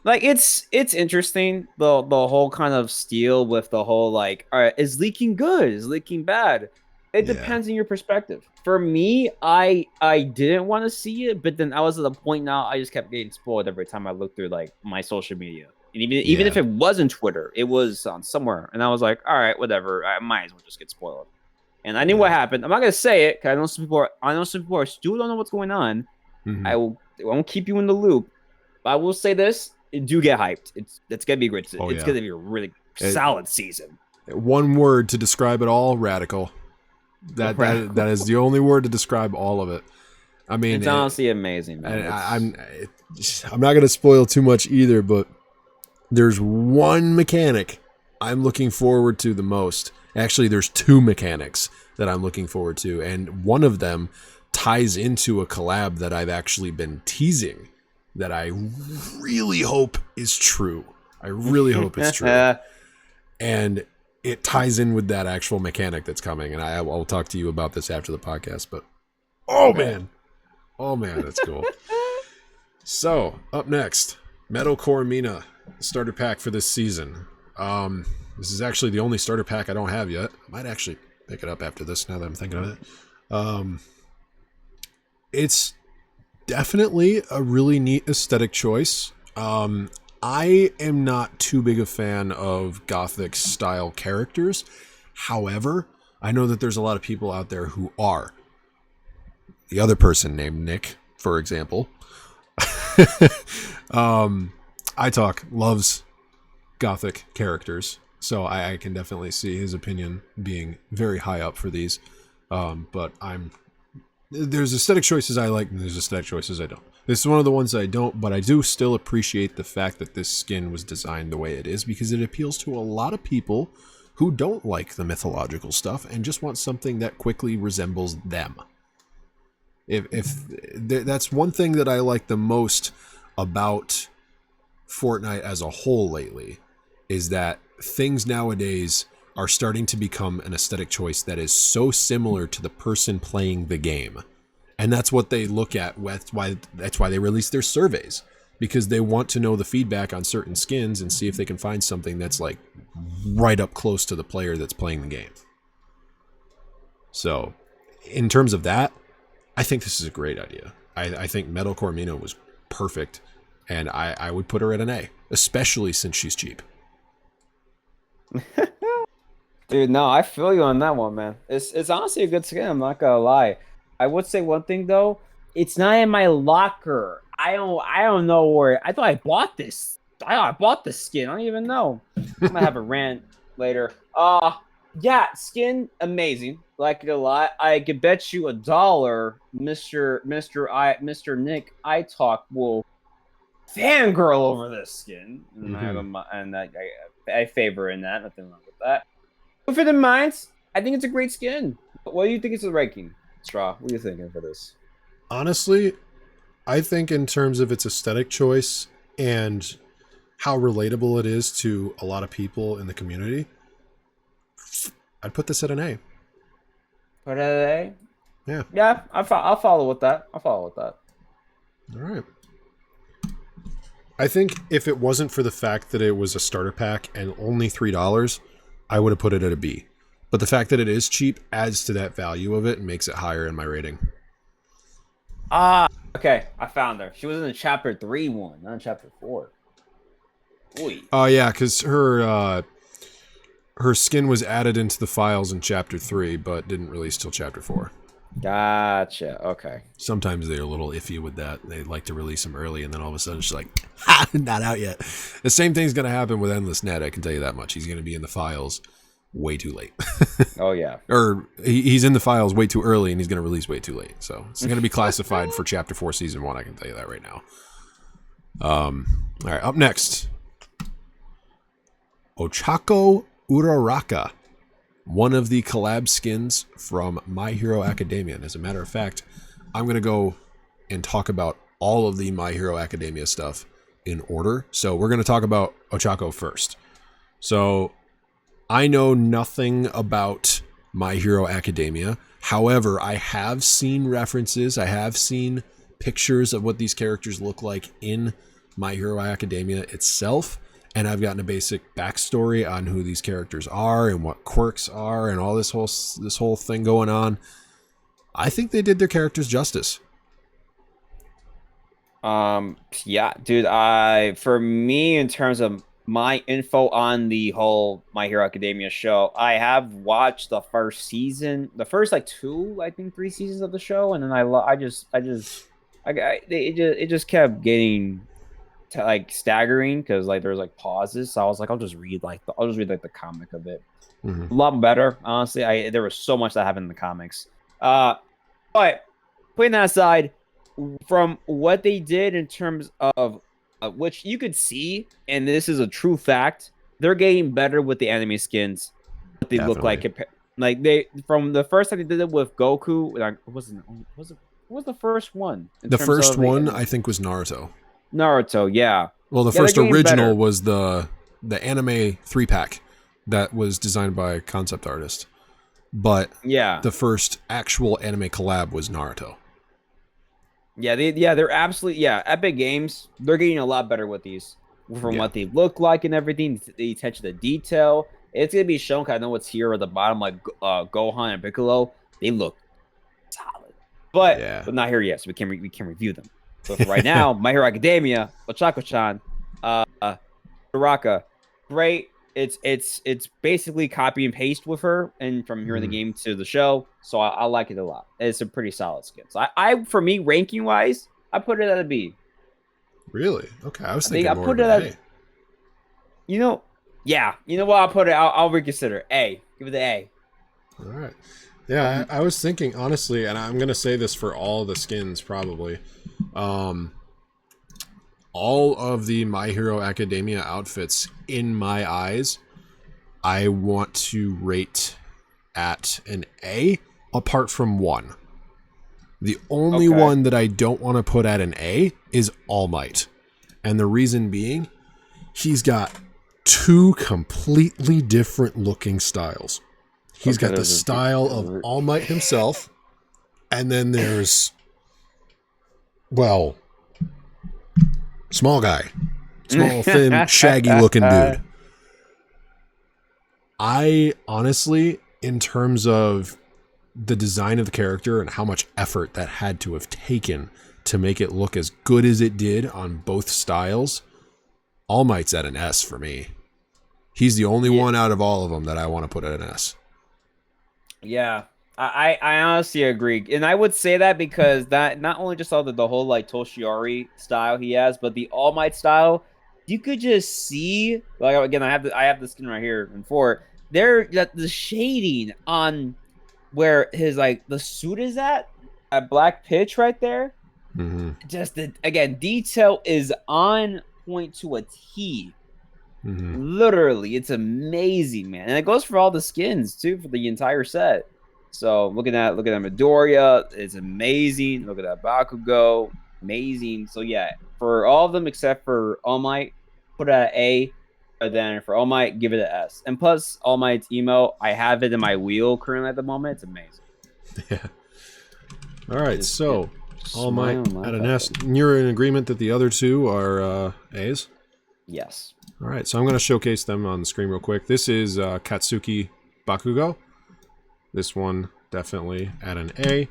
like it's interesting the whole kind of steel with the whole like, all right, is leaking good? Is leaking bad? It depends on your perspective. For me, I didn't want to see it, but then I was at a point now I just kept getting spoiled every time I looked through like my social media. And even if it wasn't Twitter, it was on somewhere. And I was like, all right, whatever. I might as well just get spoiled. And I knew what happened. I'm not gonna say it because I know some people still don't know what's going on. I won't keep you in the loop. But I will say this: do get hyped. It's gonna be great. Oh, It's yeah. gonna be a really solid season. One word to describe it all: radical. That is the only word to describe all of it. I mean, It's honestly amazing, man. I'm not going to spoil too much either, but there's one mechanic I'm looking forward to the most. Actually, there's two mechanics that I'm looking forward to, and one of them ties into a collab that I've actually been teasing that I really hope is true. I really hope it's true. And it ties in with that actual mechanic that's coming, and I'll talk to you about this after the podcast, but oh man, that's cool. So, up next, Metalcore Mina, starter pack for this season. This is actually the only starter pack I don't have yet. I might actually pick it up after this now that I'm thinking of it. It's definitely a really neat aesthetic choice. I am not too big a fan of Gothic style characters. However, I know that there's a lot of people out there who are. The other person named Nick, for example. iTalk loves Gothic characters, so I can definitely see his opinion being very high up for these. But there's aesthetic choices I like, and there's aesthetic choices I don't. This is one of the ones I don't, but I do still appreciate the fact that this skin was designed the way it is, because it appeals to a lot of people who don't like the mythological stuff and just want something that quickly resembles them. If that's one thing that I like the most about Fortnite as a whole lately, is that things nowadays are starting to become an aesthetic choice that is so similar to the person playing the game. And that's what they look at. That's why they release their surveys, because they want to know the feedback on certain skins and see if they can find something that's like right up close to the player that's playing the game. So, in terms of that, I think this is a great idea. I think Metalcore Mina was perfect, and I would put her at an A, especially since she's cheap. Dude, no, I feel you on that one, man. It's honestly a good skin. I'm not gonna lie. I would say one thing though, it's not in my locker. I don't know where. I thought I bought this. I bought the skin. I don't even know. I'm gonna have a rant later. Yeah, skin amazing. Like it a lot. I could bet you $1, Mr. Nick iTalk will fangirl over this skin, and I favor in that. Nothing wrong with that. But for the minds, I think it's a great skin. What do you think is the ranking, Straw? What are you thinking for this? Honestly, I think in terms of its aesthetic choice and how relatable it is to a lot of people in the community, I'd put this at an A. Put it at A? Yeah. Yeah, I'll follow with that. All right. I think if it wasn't for the fact that it was a starter pack and only $3, I would have put it at a B. But the fact that it is cheap adds to that value of it and makes it higher in my rating. Okay, I found her. She was in the chapter 3 one, not in chapter 4. Oy. Oh yeah, because her skin was added into the files in chapter 3, but didn't release till chapter 4. Gotcha. Okay. Sometimes they're a little iffy with that. They like to release them early, and then all of a sudden it's like, ha, not out yet. The same thing's going to happen with Endless Net, I can tell you that much. He's going to be in the files way too late. Oh, yeah. Or he's in the files way too early, and he's going to release way too late. So it's going to be classified for chapter 4, season 1, I can tell you that right now. All right, up next. Ochako Uraraka. One of the collab skins from My Hero Academia. And as a matter of fact, I'm going to go and talk about all of the My Hero Academia stuff in order. So we're going to talk about Ochako first. So I know nothing about My Hero Academia. However, I have seen references. I have seen pictures of what these characters look like in My Hero Academia itself. And I've gotten a basic backstory on who these characters are and what quirks are and all this whole thing going on. I think they did their characters justice. Yeah, dude, for me, in terms of my info on the whole My Hero Academia show, I have watched the first season, the first like 2, I think 3 seasons of the show, and then it just kept getting like staggering because like there's like pauses. So I was like, I'll just read like the comic of it. Mhm. A lot better, honestly. There was so much that happened in the comics. But putting that aside, from what they did in terms of which you could see, and this is a true fact, they're getting better with the anime skins. What they look like, like they from the first time they did it with Goku. Like, what was the first one? The first one I think was Naruto. Naruto, yeah. Well, the first original was the anime 3-pack that was designed by a concept artist. But yeah, the first actual anime collab was Naruto. Yeah, they're absolutely Epic Games. They're getting a lot better with these from what they look like and everything. The attention to detail. It's gonna be shown. Cause I know what's here at the bottom, like Gohan and Piccolo. They look solid, but not here yet. So we can review them. So for right now, My Hero Academia, Ochako-chan, Baraka, great. It's basically copy and paste with her and from here in the game to the show. So I like it a lot. It's a pretty solid skin. So I for me, ranking wise, I put it at a B. Really? Okay. I was thinking I more put of it an at, you know, yeah. You know what? I'll put it. I'll reconsider. A. Give it the A. All right. Yeah, I was thinking honestly, and I'm gonna say this for all the skins probably. All of the My Hero Academia outfits, in my eyes, I want to rate at an A, apart from one. The only one that I don't want to put at an A is All Might. And the reason being, he's got two completely different looking styles. He's got the style of All Might himself, and then there's, well, small guy. Small, thin, shaggy looking dude. I honestly, in terms of the design of the character and how much effort that had to have taken to make it look as good as it did on both styles, All Might's at an S for me. He's the only one out of all of them that I want to put at an S. Yeah. I honestly agree, and I would say that because that not only just all the whole like Toshiori style he has, but the All Might style, you could just see. Like again, I have the skin right here and for there the shading on where his like the suit is at black pitch right there. Just again, detail is on point to a T. Literally, it's amazing, man, and it goes for all the skins too for the entire set. So looking at Midoriya, it's amazing. Look at that Bakugo, amazing. So yeah, for all of them except for All Might, put it at A. But then for All Might, give it an S. And plus, All Might's emo, I have it in my wheel currently at the moment. It's amazing. Yeah. All right, so All Might at an S. And you're in agreement that the other two are A's? Yes. All right, so I'm going to showcase them on the screen real quick. This is Katsuki Bakugo. This one definitely at an A.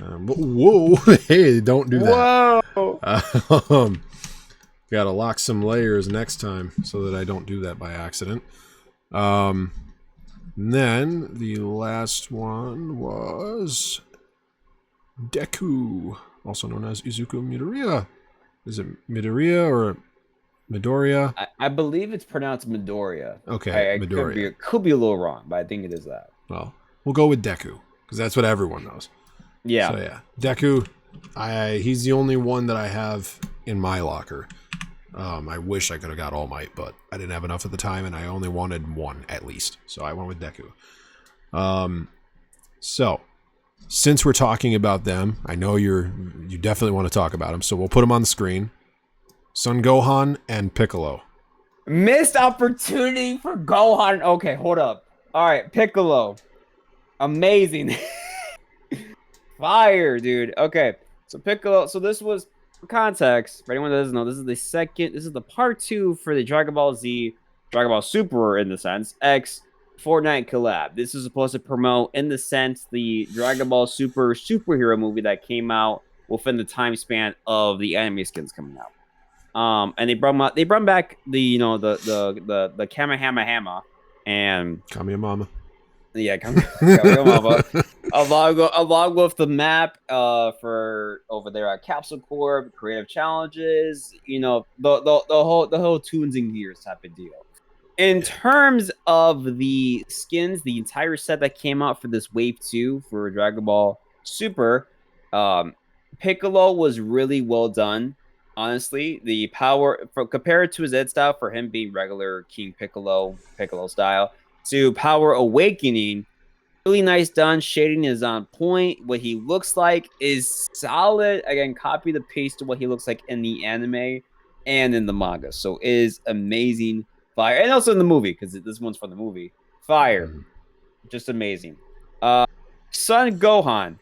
Whoa! Hey, don't do that. Whoa! Gotta lock some layers next time so that I don't do that by accident. Then the last one was Deku, also known as Izuku Midoriya. Is it Midoriya or Midoriya? I believe it's pronounced Midoriya. Okay, Midoriya. Could be a little wrong, but I think it is that. Well, we'll go with Deku, because that's what everyone knows. Yeah. So yeah, Deku, he's the only one that I have in my locker. I wish I could have got All Might, but I didn't have enough at the time, and I only wanted one at least. So I went with Deku. So, since we're talking about them, I know you definitely want to talk about them, so we'll put them on the screen. Son Gohan and Piccolo. Missed opportunity for Gohan. Okay, hold up. All right, Piccolo. Amazing. Fire, dude. Okay, so Piccolo. So this was, for context, for anyone that doesn't know, this is the part 2 for the Dragon Ball Z, Dragon Ball Super, in the sense, X Fortnite collab. This is supposed to promote, in the sense, the Dragon Ball Super superhero movie that came out within the time span of the anime skins coming out. And they brought back the Kamehameha and Kamiyamama. Yeah, along with the map for over there at Capsule Corp, creative challenges, you know, the whole tunes and gears type of deal. In terms of the skins, the entire set that came out for this Wave 2 for Dragon Ball Super, Piccolo was really well done. Honestly, the power compared to his Ed style, for him being regular King Piccolo style, to Power Awakening, really nice done. Shading is on point. What he looks like is solid. Again, copy the paste to what he looks like in the anime and in the manga. So it is amazing. Fire. And also in the movie, because this one's from the movie. Fire. Just amazing. Son Gohan.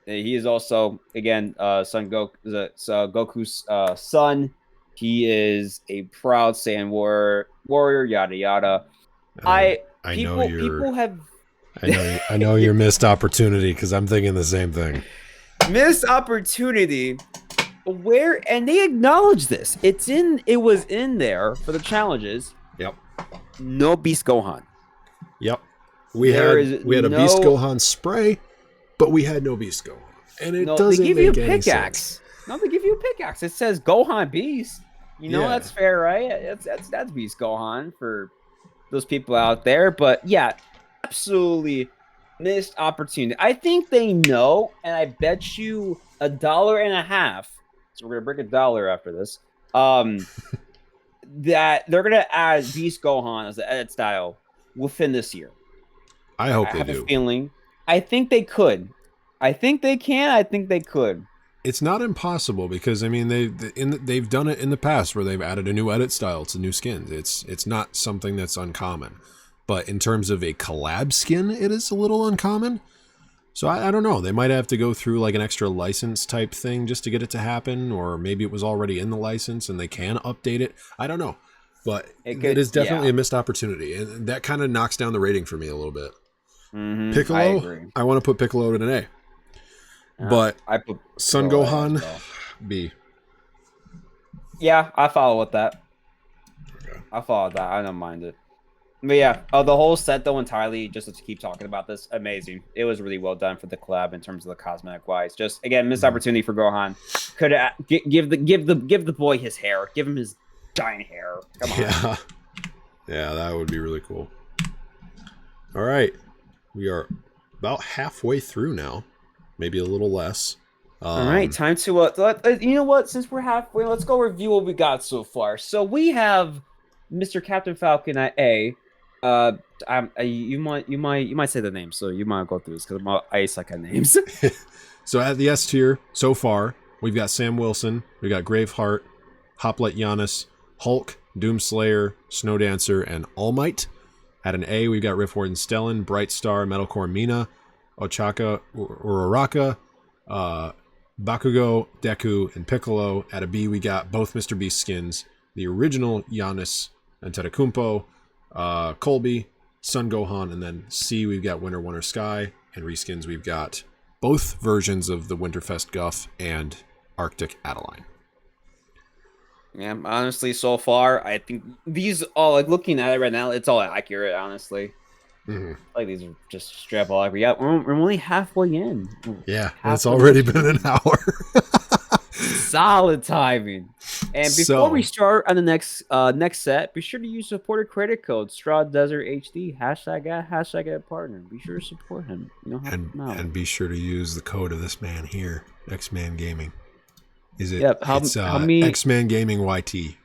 He is also, again, Goku's son. He is a proud Saiyan warrior, yada yada. People have I know your missed opportunity, because I'm thinking the same thing. Missed opportunity. And they acknowledge this. It was in there for the challenges. Yep. No Beast Gohan. Yep. We had a Beast Gohan spray, but we had no Beast Gohan. And it doesn't they give make you a any pickaxe. sense. No, they give you a pickaxe. It says Gohan Beast. You know, that's fair, right? That's Beast Gohan for those people out there. But yeah, absolutely missed opportunity. I think they know, and I bet you $1.50. So we're gonna break $1 after this. That they're gonna add Beast Gohan as the edit style within this year. I hope they do. I have a feeling. I think they could. I think they can. I think they could. It's not impossible, because I mean they've done it in the past where they've added a new edit style to new skins. It's not something that's uncommon. But in terms of a collab skin, it is a little uncommon. So I don't know. They might have to go through like an extra license type thing just to get it to happen, or maybe it was already in the license and they can update it. I don't know. But it is definitely a missed opportunity, and that kind of knocks down the rating for me a little bit. Piccolo, I want to put Piccolo in an A. But I put Son Gohan, B. Yeah, I follow with that. Okay. I follow that. I don't mind it. But yeah, the whole set though entirely, just to keep talking about this, amazing. It was really well done for the collab in terms of the cosmetic wise. Just again, missed opportunity for Gohan. Could give the boy his hair. Give him his giant hair. Come on. Yeah, that would be really cool. All right, we are about halfway through now, maybe a little less. All right, time to you know what? Since we're halfway, let's go review what we got so far. So we have Mr. Captain Falcon at A. You might say the name, so you might go through this because I suck at names. So at the S tier so far, we've got Sam Wilson, we got Graveheart, Hoplite Giannis, Hulk, Doomslayer, Snowdancer, and All Might. At an A, we've got Rift Warden Stellan, Brightstar, Metalcore Mina, Ochaka Uraraka, Bakugo, Deku, and Piccolo. At a B, we got both Mr. Beast skins, the original Giannis and Tetakumpo, Colby, Son Gohan, and then C, we've got Winter Sky, and reskins, we've got both versions of the Winterfest Guff and Arctic Adeline. Yeah, honestly, so far, I think these all, like, looking at it right now, it's all accurate, honestly. Like, these are just straight up all accurate. Yeah, we're only halfway in. Yeah, it's already been an hour. Solid timing. And before we start on the next set, be sure to use supporter credit code StrawDesertHD, #@ partner. Be sure to support him. You know how and be sure to use the code of this man here, X-ManGaming. Is it? Yep. Help me, XManGamingYT.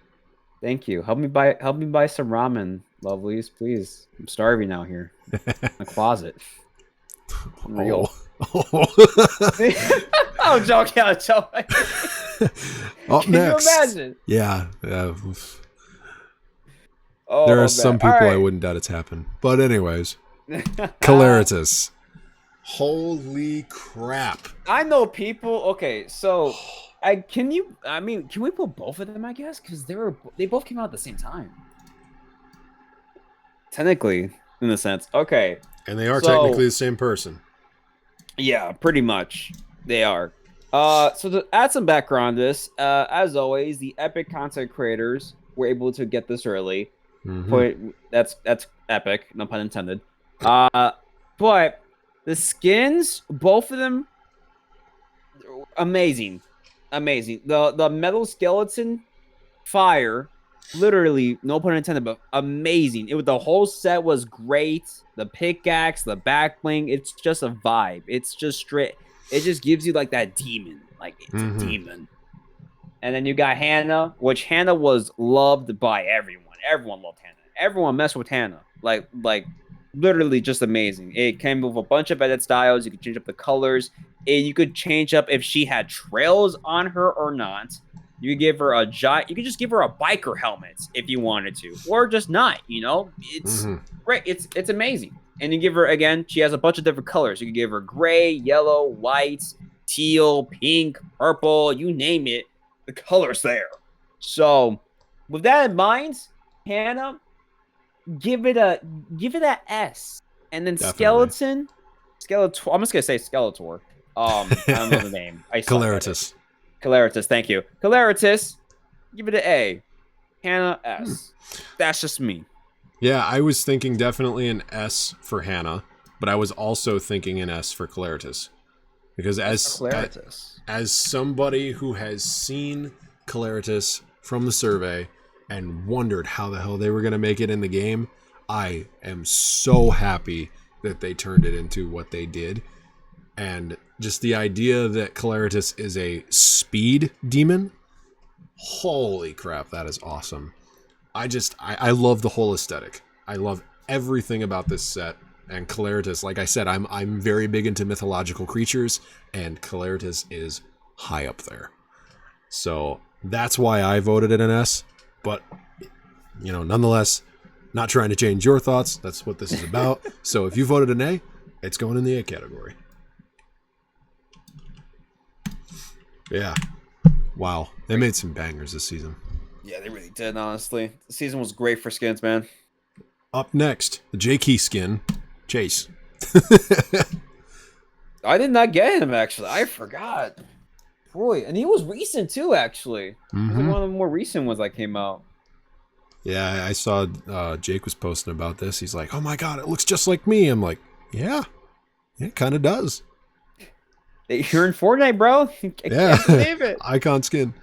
Thank you. Help me buy some ramen, lovelies, please. I'm starving out here. In my closet. Real. I'm joking. I'm joking. Up Can next. you imagine? Yeah. Oh, there are some people I wouldn't doubt it's happened. But anyways, Caleritus. Holy crap! I know people. Okay, so can we put both of them? I guess because they both came out at the same time. Technically, in a sense. Okay. And they are technically the same person. Yeah, pretty much. They are. So to add some background on this, as always, the epic content creators were able to get this early. That's epic, no pun intended. But the skins, both of them, amazing, amazing. The metal skeleton fire, literally, no pun intended, but amazing. The whole set was great. The pickaxe, the back bling, it's just a vibe. It's just straight. It just gives you like that demon, like it's a demon. And then you got Hannah, which Hannah was loved by everyone. Everyone loved Hannah. Everyone messed with Hannah. Like literally just amazing. It came with a bunch of edit styles. You could change up the colors. You could change up if she had trails on her or not. You could give her a giant. You could just give her a biker helmet if you wanted to, or just not. You know, it's great. It's amazing. And you give her again. She has a bunch of different colors. You could give her gray, yellow, white, teal, pink, purple. You name it, the colors there. So, with that in mind, Hannah, give it a S. And then Definitely. Skeletor. I'm just gonna say Skeletor. I don't know the name. Caleritus. Caleritus, thank you. Caleritus, give it an A. Hannah, S. That's just me. Yeah, I was thinking definitely an S for Hannah, but I was also thinking an S for Caleritus. Because as somebody who has seen Caleritus from the survey and wondered how the hell they were going to make it in the game, I am so happy that they turned it into what they did. And just the idea that Caleritus is a speed demon, holy crap, that is awesome. I love the whole aesthetic. I love everything about this set. And Caleritus, like I said, I'm very big into mythological creatures, and Caleritus is high up there. So that's why I voted it an S. But, you know, nonetheless, not trying to change your thoughts. That's what this is about. So if you voted an A, it's going in the A category. Yeah. Wow. They made some bangers this season. Yeah, they really did, honestly. The season was great for skins, man. Up next, the J-Key skin, Chase. I did not get him, actually. I forgot. Boy, and he was recent, too, actually. He was one of the more recent ones that came out. Yeah, I saw Jake was posting about this. He's like, oh my god, it looks just like me. I'm like, yeah, it kind of does. You're in Fortnite, bro. I can't believe it. Icon skin.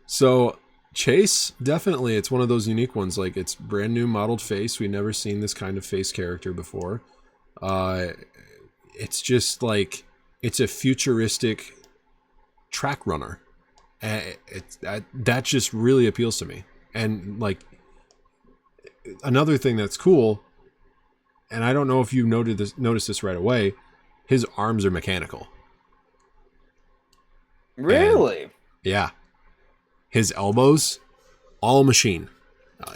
So Chase, definitely, it's one of those unique ones. Like, it's brand new modeled face. We've never seen this kind of face character before. It's just like, it's a futuristic track runner. That just really appeals to me. And like, another thing that's cool, and I don't know if you noticed this right away, his arms are mechanical. Really? And, yeah. His elbows, all machine.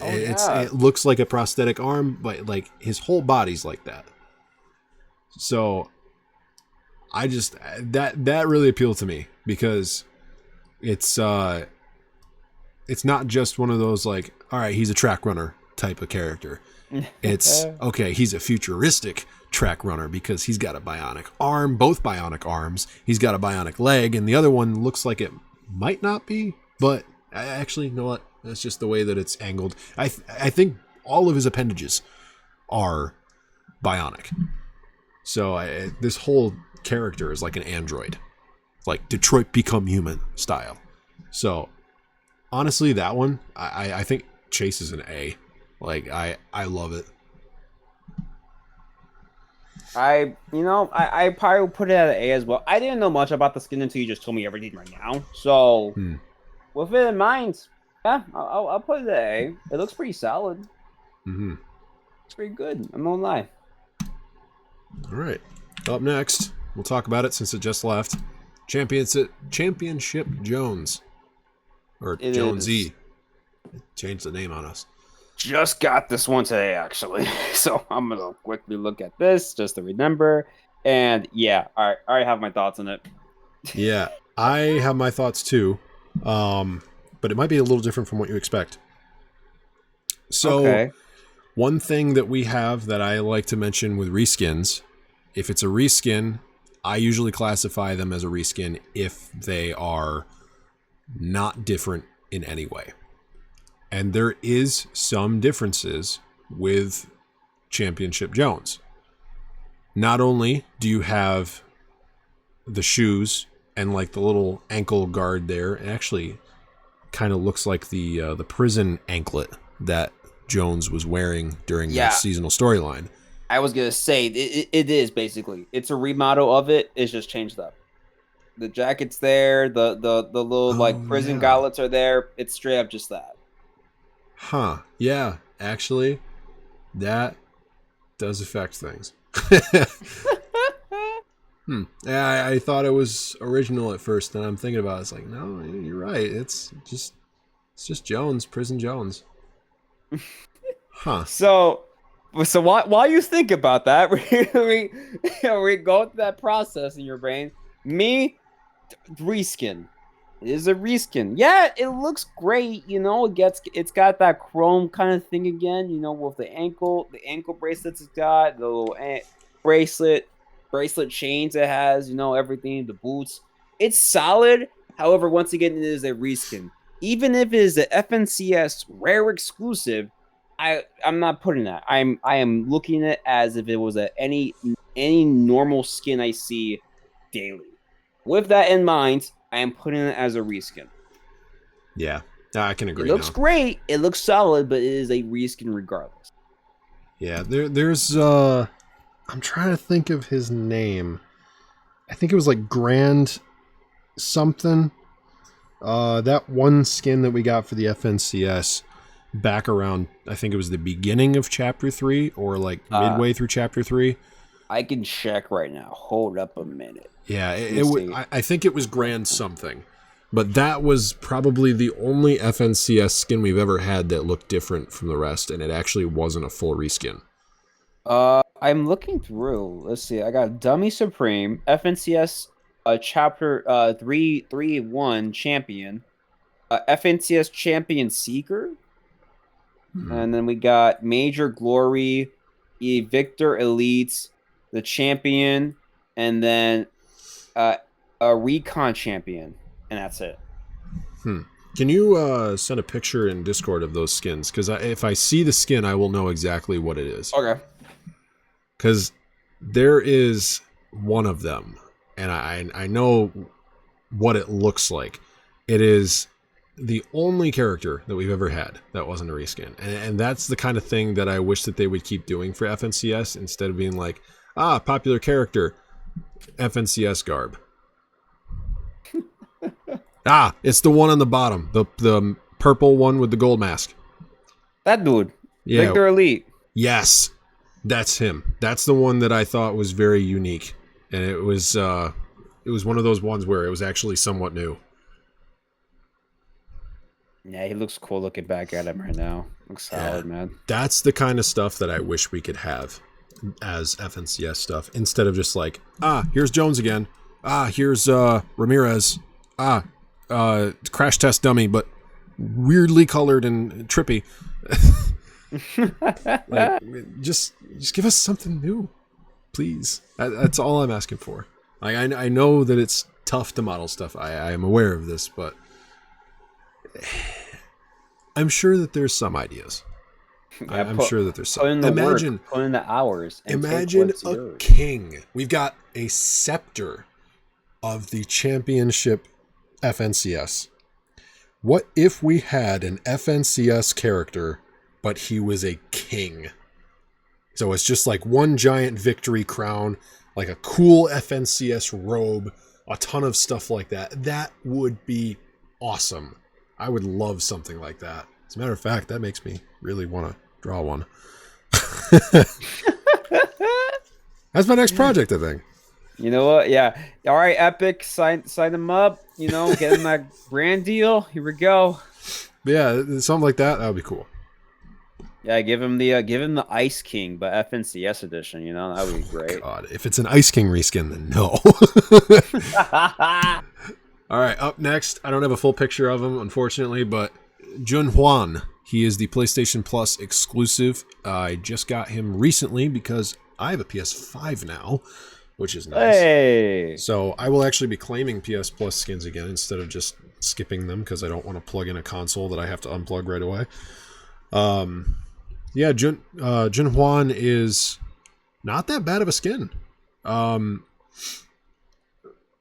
It looks like a prosthetic arm, but like his whole body's like that. So I just that really appealed to me because it's not just one of those like, all right, he's a track runner type of character. It's okay, he's a futuristic track runner because he's got a bionic arm, both bionic arms. He's got a bionic leg, and the other one looks like it might not be, but actually, you know what? That's just the way that it's angled. I think all of his appendages are bionic. So this whole character is like an android, like Detroit Become Human style. So honestly, that one, I think Chase is an A. Like, I love it. I probably would put it at an A as well. I didn't know much about the skin until you just told me everything right now. So, with it in mind, yeah, I'll put it at A. It looks pretty solid. It's pretty good. I'm not gonna lie. All right. Up next, we'll talk about it since it just left. Championship Jones. Or Jonesy. Changed the name on us. Just got this one today, actually. So I'm going to quickly look at this just to remember. And yeah, I already have my thoughts on it. Yeah, I have my thoughts too. But it might be a little different from what you expect. So, one thing that we have that I like to mention with reskins, if it's a reskin, I usually classify them as a reskin if they are not different in any way. And there is some differences with Championship Jones. not only do you have the shoes and like the little ankle guard there, it actually kind of looks like the prison anklet that Jones was wearing during the seasonal storyline. I was gonna say it is basically, it's a remodel of it. It's just changed up. The jacket's there. The little like prison gauntlets are there. It's straight up just that. Huh? Yeah, actually, that does affect things. Yeah, I thought it was original at first, and I'm thinking about it. It's like, no, you're right. It's just Jones, Prison Jones. Huh. So while you think about that, we go through that process in your brain. Me, reskin. It is a reskin. Yeah, it looks great. You know, it's got that chrome kind of thing again. You know, with the ankle bracelets it's got, the little bracelet chains it has. You know, everything, the boots. It's solid. However, once again, it is a reskin. Even if it is the FNCS rare exclusive, I'm not putting that. I am looking at it as if it was any normal skin I see daily. With that in mind, I am putting it as a reskin. Yeah, I can agree. It looks great. It looks solid, but it is a reskin regardless. Yeah, there's I'm trying to think of his name. I think it was like Grand something. That one skin that we got for the FNCS back around, I think it was the beginning of Chapter 3 or like midway through Chapter 3. I can check right now. Hold up a minute. Yeah, I think it was Grand something. But that was probably the only FNCS skin we've ever had that looked different from the rest, and it actually wasn't a full reskin. I'm looking through. Let's see. I got Dummy Supreme, FNCS Chapter 3-1 Champion, FNCS Champion Seeker, and then we got Major Glory, Victor Elite, the Champion, and then a Recon Champion, and that's it. Can you send a picture in Discord of those skins? Because if I see the skin, I will know exactly what it is. Okay. Because there is one of them, and I know what it looks like. It is the only character that we've ever had that wasn't a reskin. And that's the kind of thing that I wish that they would keep doing for FNCS instead of being like, popular character, FNCS garb. It's the one on the bottom, the purple one with the gold mask. That dude. Yeah. Victor Elite. Yes. That's him. That's the one that I thought was very unique. And it was one of those ones where it was actually somewhat new. Yeah, he looks cool looking back at him right now. Looks solid, man. That's the kind of stuff that I wish we could have as FNCS stuff. Instead of just like, here's Jones again. Here's Ramirez. Crash test dummy, but weirdly colored and trippy. Like, just give us something new, please. That's all I'm asking for. Like, I know that it's tough to model stuff. I am aware of this, but I'm sure that there's some ideas. I'm sure that there's some. Put in the hours. Imagine a king. We've got a scepter of the championship FNCS. What if we had an FNCS character, but he was a king? So it's just like one giant victory crown, like a cool FNCS robe, a ton of stuff like that. That would be awesome. I would love something like that. As a matter of fact, that makes me really want to draw one. That's my next project, I think. You know what? Yeah. All right, Epic, sign them up. You know, get them that brand deal. Here we go. Yeah, something like that. That would be cool. Yeah, give him the Ice King, but FNCS edition. You know, that would be great. God, if it's an Ice King reskin, then no. All right, up next. I don't have a full picture of him, unfortunately, but Jun Hwan. He is the PlayStation Plus exclusive. I just got him recently because I have a PS5 now, which is nice. Hey! So I will actually be claiming PS Plus skins again instead of just skipping them because I don't want to plug in a console that I have to unplug right away. Yeah, Jun Hwan is not that bad of a skin.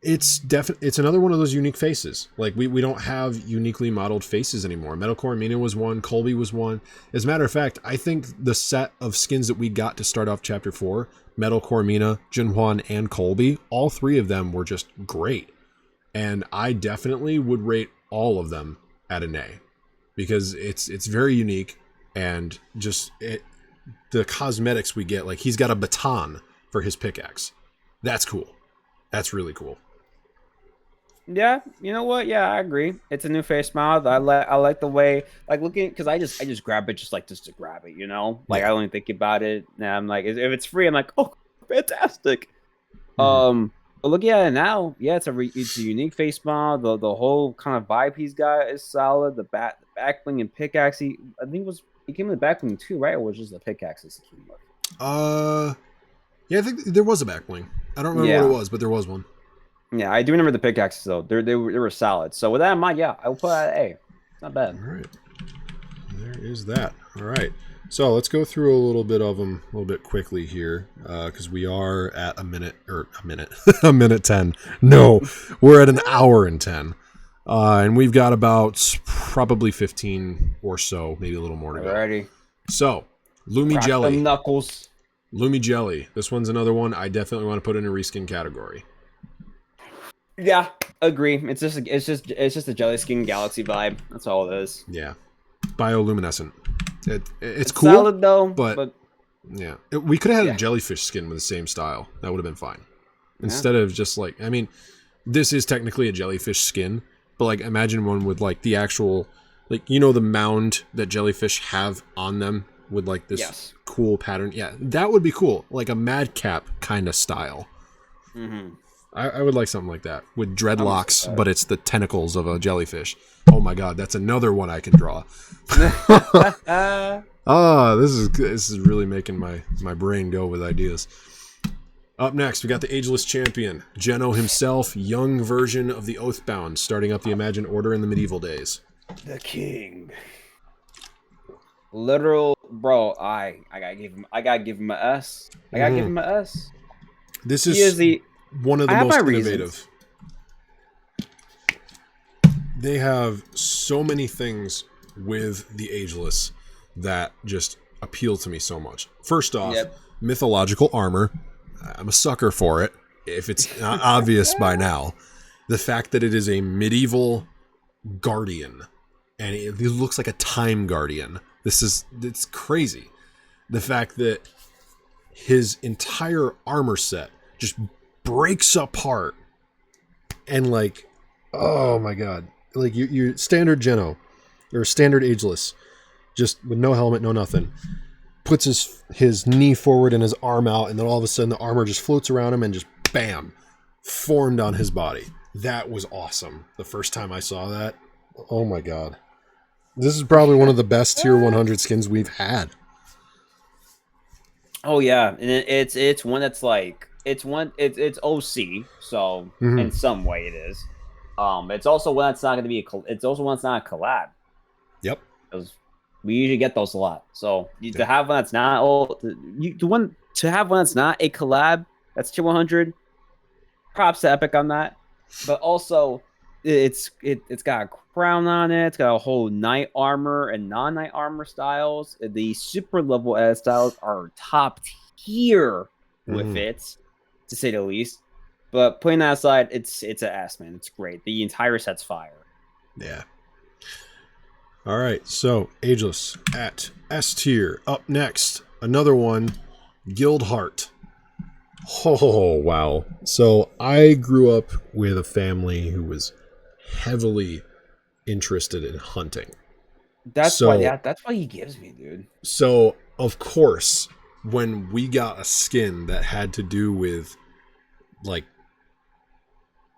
It's another one of those unique faces. Like we don't have uniquely modeled faces anymore. Metal Coromina was one, Colby was one. As a matter of fact, I think the set of skins that we got to start off chapter 4, Metal Coromina, Jinhuan, and Colby, all three of them were just great. And I definitely would rate all of them at an A. Because it's very unique, and just the cosmetics we get, like he's got a baton for his pickaxe. That's cool. That's really cool. Yeah, you know what? Yeah, I agree. It's a new face mod. I like the way, like, looking, because I just grab it just to grab it, you know? Like, I don't even think about it. And I'm like, if it's free, I'm like, oh, fantastic. But looking at it now, yeah, it's a unique face mod. The whole kind of vibe he's got is solid. The backbling and pickaxe, I think he came with the backbling too, right? Or was it just the pickaxes he came with? Yeah, I think there was a backbling. I don't remember what it was, but there was one. Yeah, I do remember the pickaxes though. They were solid. So with that in mind, yeah, I will put it at A. It's not bad. All right, there is that. All right, so let's go through a little bit of them a little bit quickly here, because we are at a minute, a minute 10. No, we're at an hour and 10, and we've got about probably 15 or so, maybe a little more to go. Alrighty. So, Lumi Crack Jelly. them knuckles. Lumi Jelly. This one's another one I definitely want to put in a reskin category. Yeah, agree. It's just a jelly skin galaxy vibe. That's all it is. Yeah, bioluminescent. It's cool, solid though. But yeah, we could have had a jellyfish skin with the same style. That would have been fine. Instead of just like, I mean, this is technically a jellyfish skin, but like imagine one with like the actual, like, you know, the mound that jellyfish have on them with like this cool pattern. Yeah, that would be cool. Like a madcap kind of style. I would like something like that with dreadlocks, but it's the tentacles of a jellyfish. Oh my god, that's another one I can draw. This is really making my brain go with ideas. Up next, we got the Ageless Champion, Geno himself, young version of the Oathbound, starting up the Imagined Order in the medieval days. The king. Literal, bro. I gotta give him an S. I gotta give him an S. This is one of the most innovative. They have so many things with the Ageless that just appeal to me so much. First off, mythological armor. I'm a sucker for it. If it's not obvious by now, the fact that it is a medieval guardian and it looks like a time guardian. It's crazy. The fact that his entire armor set just breaks apart and like, oh my god, like your standard Geno or standard Ageless, just with no helmet, no nothing, puts his knee forward and his arm out, and then all of a sudden the armor just floats around him and just bam, formed on his body. That was awesome. The first time I saw that, oh my god, this is probably one of the best tier 100 skins we've had. Oh yeah, and it's one that's like, it's OC, so in some way it is. It's also one that's not going to be it's also one that's not a collab. Yep. Because we usually get those a lot. So to have one that's not to have one that's not a collab, that's tier 100. Props to Epic on that. But also, it's got a crown on it. It's got a whole knight armor and non-knight armor styles. The super level edit styles are top tier with it, to say the least. But putting that aside, it's an S, man. It's great. The entire set's fire. Yeah. All right, so Ageless at S tier. Up next, another one, Guildheart. Oh, wow. So I grew up with a family who was heavily interested in hunting. That's why he gives me, dude. So, of course, when we got a skin that had to do with, like,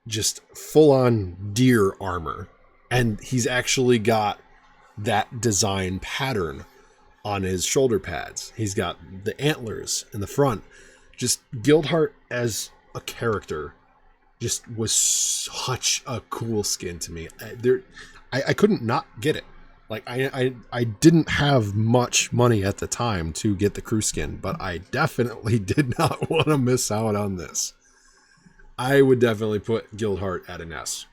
just full-on deer armor, and he's actually got that design pattern on his shoulder pads. He's got the antlers in the front. Just Guildheart as a character just was such a cool skin to me. I couldn't not get it. Like I didn't have much money at the time to get the crew skin, but I definitely did not want to miss out on this. I would definitely put Guildheart at an S.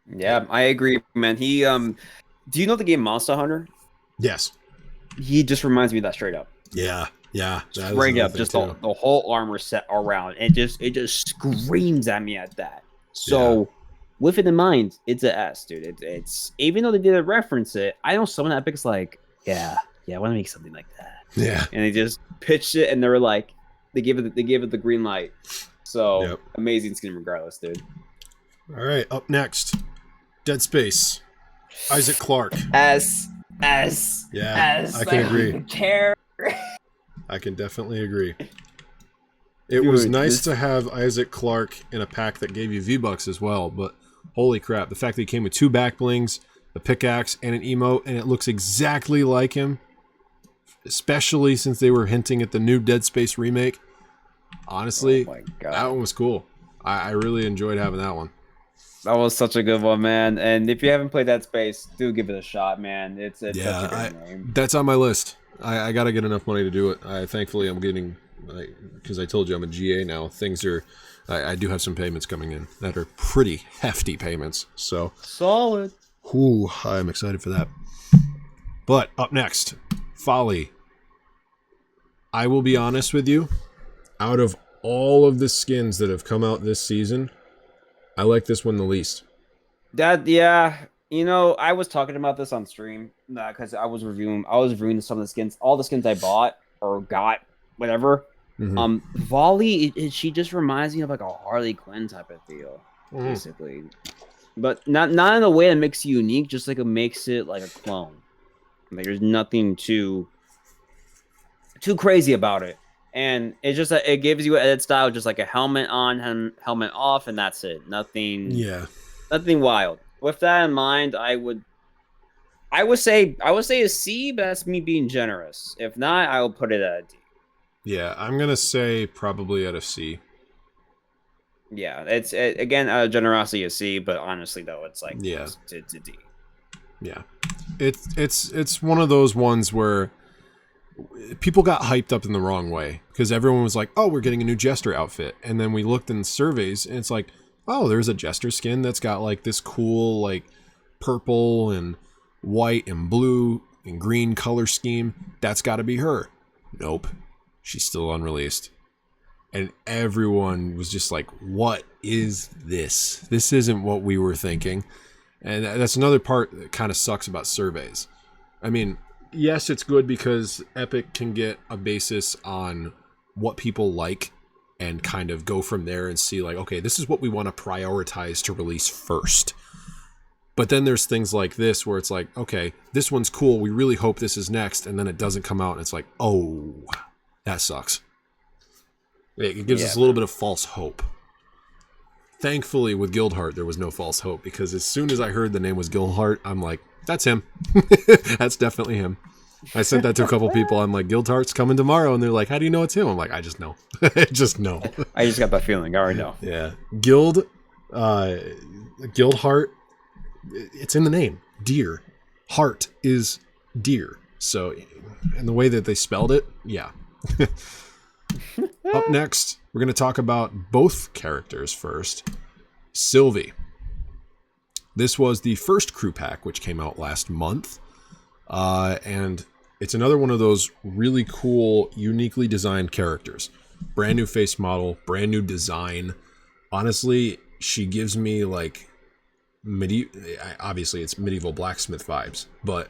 Yeah, I agree, man. He do you know the game Monster Hunter? Yes. He just reminds me of that straight up. Yeah. Straight up, just the whole armor set around. It just screams at me at that. So with it in mind, it's a S, dude. It's even though they didn't reference it, I know someone at Epic's like, I want to make something like that. Yeah. And they just pitched it, and they were like, they gave it the green light. So amazing skin, regardless, dude. All right, up next, Dead Space, Isaac Clarke. S. Yeah, I can agree. Don't care. I can definitely agree. It was nice to have Isaac Clarke in a pack that gave you V-Bucks as well, but holy crap, the fact that he came with 2 back blings, a pickaxe, and an emote, and it looks exactly like him, especially since they were hinting at the new Dead Space remake. Honestly, that one was cool. I really enjoyed having that one. That was such a good one, man. And if you haven't played Dead Space, do give it a shot, man. It's such a good game. That's on my list. I got to get enough money to do it. Thankfully, I'm getting, because I told you I'm a GA now, things are, I do have some payments coming in that are pretty hefty payments. So solid. Ooh, I'm excited for that. But up next, Folly. I will be honest with you. Out of all of the skins that have come out this season, I like this one the least. You know, I was talking about this on stream because I was reviewing some of the skins, all the skins I bought or got, whatever. Mm-hmm. Volley, she just reminds me of like a Harley Quinn type of feel, basically, but not in a way that makes it unique, just like it makes it like a clone. Like there's nothing too crazy about it. And it's just that it gives you an edit style, just like a helmet on, helmet off, and that's it. Nothing wild. With that in mind, I would say a C, but that's me being generous. If not, I will put it at a D. Yeah, I'm gonna say probably at a C. Yeah, it's again generosity a C, but honestly though, it's like it's a D. Yeah, it's one of those ones where people got hyped up in the wrong way because everyone was like, oh, we're getting a new Jester outfit. And then we looked in the surveys and it's like, oh, there's a Jester skin that's got like this cool like purple and white and blue and green color scheme. That's got to be her. Nope. She's still unreleased. And everyone was just like, what is this? This isn't what we were thinking. And that's another part that kind of sucks about surveys. I mean, yes, it's good because Epic can get a basis on what people like and kind of go from there and see like, okay, this is what we want to prioritize to release first. But then there's things like this where it's like, okay, this one's cool. We really hope this is next. And then it doesn't come out and it's like, oh, that sucks. It gives us a little bit of false hope. Thankfully, with Guildheart, there was no false hope because as soon as I heard the name was Guildheart, I'm like, that's him. That's definitely him. I sent that to a couple people. I'm like, Guildheart's coming tomorrow. And they're like, how do you know it's him? I'm like, I just know. I just know. I just got that feeling. I already know. Yeah. Guildheart, it's in the name. Deer. Heart is deer. So, and the way that they spelled it, yeah. Up next, we're going to talk about both characters first. Sylvie. This was the first crew pack, which came out last month. And it's another one of those really cool, uniquely designed characters. Brand new face model, brand new design. Honestly, she gives me like obviously it's medieval blacksmith vibes, but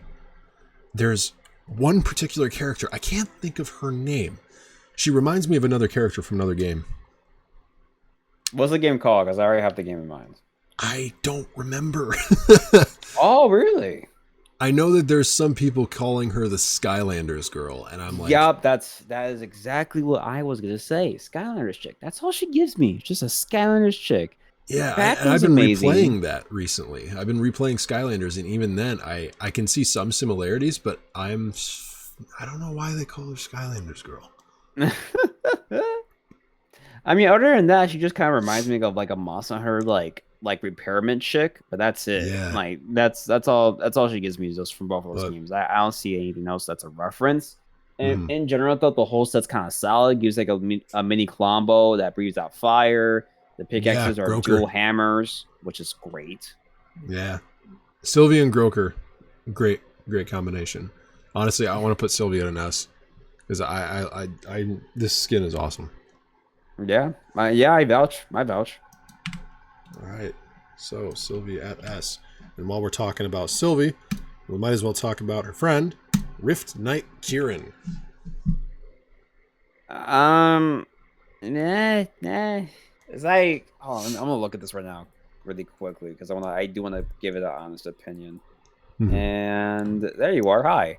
there's one particular character. I can't think of her name. She reminds me of another character from another game. What's the game called? Because I already have the game in mind. I don't remember. Oh, really? I know that there's some people calling her the Skylanders girl, and I'm like, yup, that is exactly what I was gonna say. Skylanders chick. That's all she gives me. Just a Skylanders chick. Yeah, and I've been replaying that recently. I've been replaying Skylanders, and even then, I can see some similarities, but I don't know why they call her Skylanders girl. I mean, other than that, she just kind of reminds me of like a Monster Hunter like like repairman chick, but that's it. Yeah. Like that's all she gives me just from both of those games. I don't see anything else that's a reference. And in general, I thought the whole set's kind of solid. Gives like a mini combo that breathes out fire. The pickaxes are dual hammers, which is great. Yeah, Sylvia and Groker, great combination. Honestly, I want to put Sylvia at an S because I this skin is awesome. Yeah, I vouch. All right, so Sylvie at S. And while we're talking about Sylvie, we might as well talk about her friend, Rift Knight Kieran. Nah. It's like, I'm gonna look at this right now, really quickly, because I do want to give it an honest opinion. And there you are. Hi.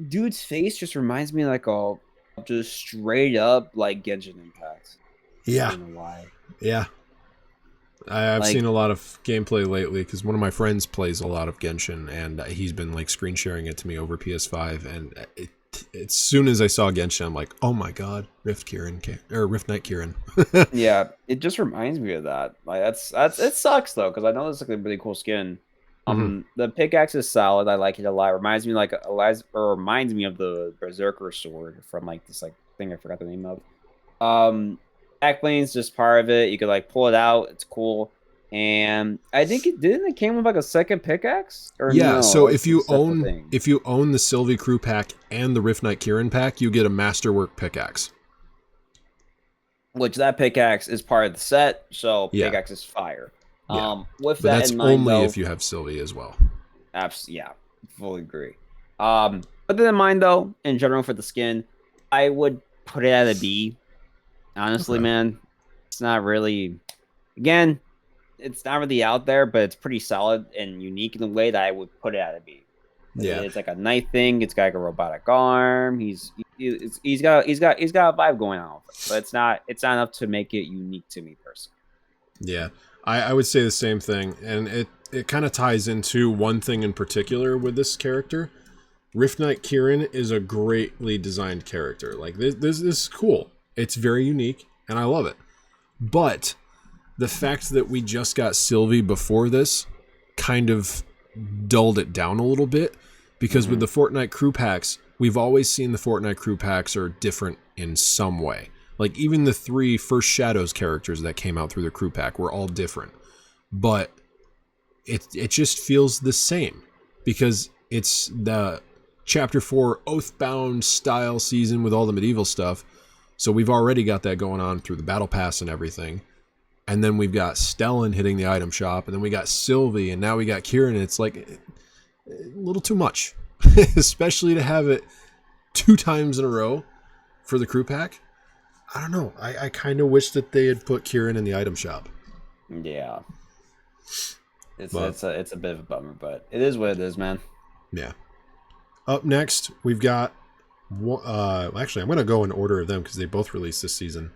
Dude's face just reminds me like a just straight up like Genshin Impact. Yeah. I don't know why. Yeah. I've seen a lot of gameplay lately because one of my friends plays a lot of Genshin, and he's been like screen sharing it to me over PS5. And as soon as I saw Genshin, I'm like, oh my god, Rift Knight Kieran. Yeah, it just reminds me of that. Like that's it sucks though because I know it's like a really cool skin. The pickaxe is solid. I like it a lot. It reminds me reminds me of the Berserker sword from like this like thing I forgot the name of. Backplane's just part of it. You could like pull it out. It's cool. And I think it came with like a second pickaxe? Or yeah, no, so if you own the Sylvie Crew pack and the Rift Knight Kieran pack, you get a Masterwork pickaxe. Which that pickaxe is part of the set, so pickaxe is fire. Yeah. With but that that's in mind, only though, if you have Sylvie as well. Yeah, fully agree. But then in mind though, in general for the skin, I would put it at a B. Honestly, man, it's not really. Again, it's not really out there, but it's pretty solid and unique in the way that I would put it at a B. Yeah, it's like a knife thing. It's got like a robotic arm. He's got a vibe going on, but it's not enough to make it unique to me personally. Yeah, I would say the same thing, and it kind of ties into one thing in particular with this character. Rift Knight Kieran is a greatly designed character. Like this is cool. It's very unique, and I love it. But the fact that we just got Sylvie before this kind of dulled it down a little bit, because with the Fortnite crew packs, we've always seen the Fortnite crew packs are different in some way. Like even the 3 first Shadows characters that came out through the crew pack were all different. But it just feels the same because it's the Chapter 4 Oathbound style season with all the medieval stuff. So we've already got that going on through the battle pass and everything. And then we've got Stellan hitting the item shop, and then we got Sylvie, and now we got Kieran. And it's like a little too much, especially to have it 2 times in a row for the crew pack. I don't know. I kind of wish that they had put Kieran in the item shop. Yeah, it's a bit of a bummer, but it is what it is, man. Yeah. Up next, we've got. Actually, I'm going to go in order of them because they both released this season.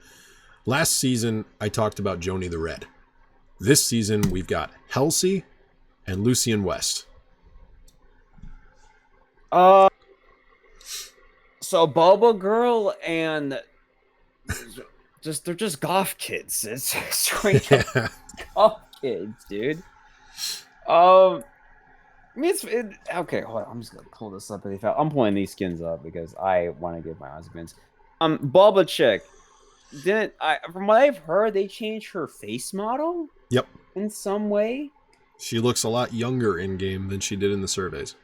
Last season, I talked about Joni the Red. This season, we've got Halsey and Lucian West. So Boba Girl and they're just goth kids. It's straight up goth kids, dude. Okay, hold on. I'm just gonna pull this up. I'm pulling these skins up because I want to give my husbands. Boba chick. From what I've heard, they changed her face model. Yep. In some way. She looks a lot younger in game than she did in the surveys.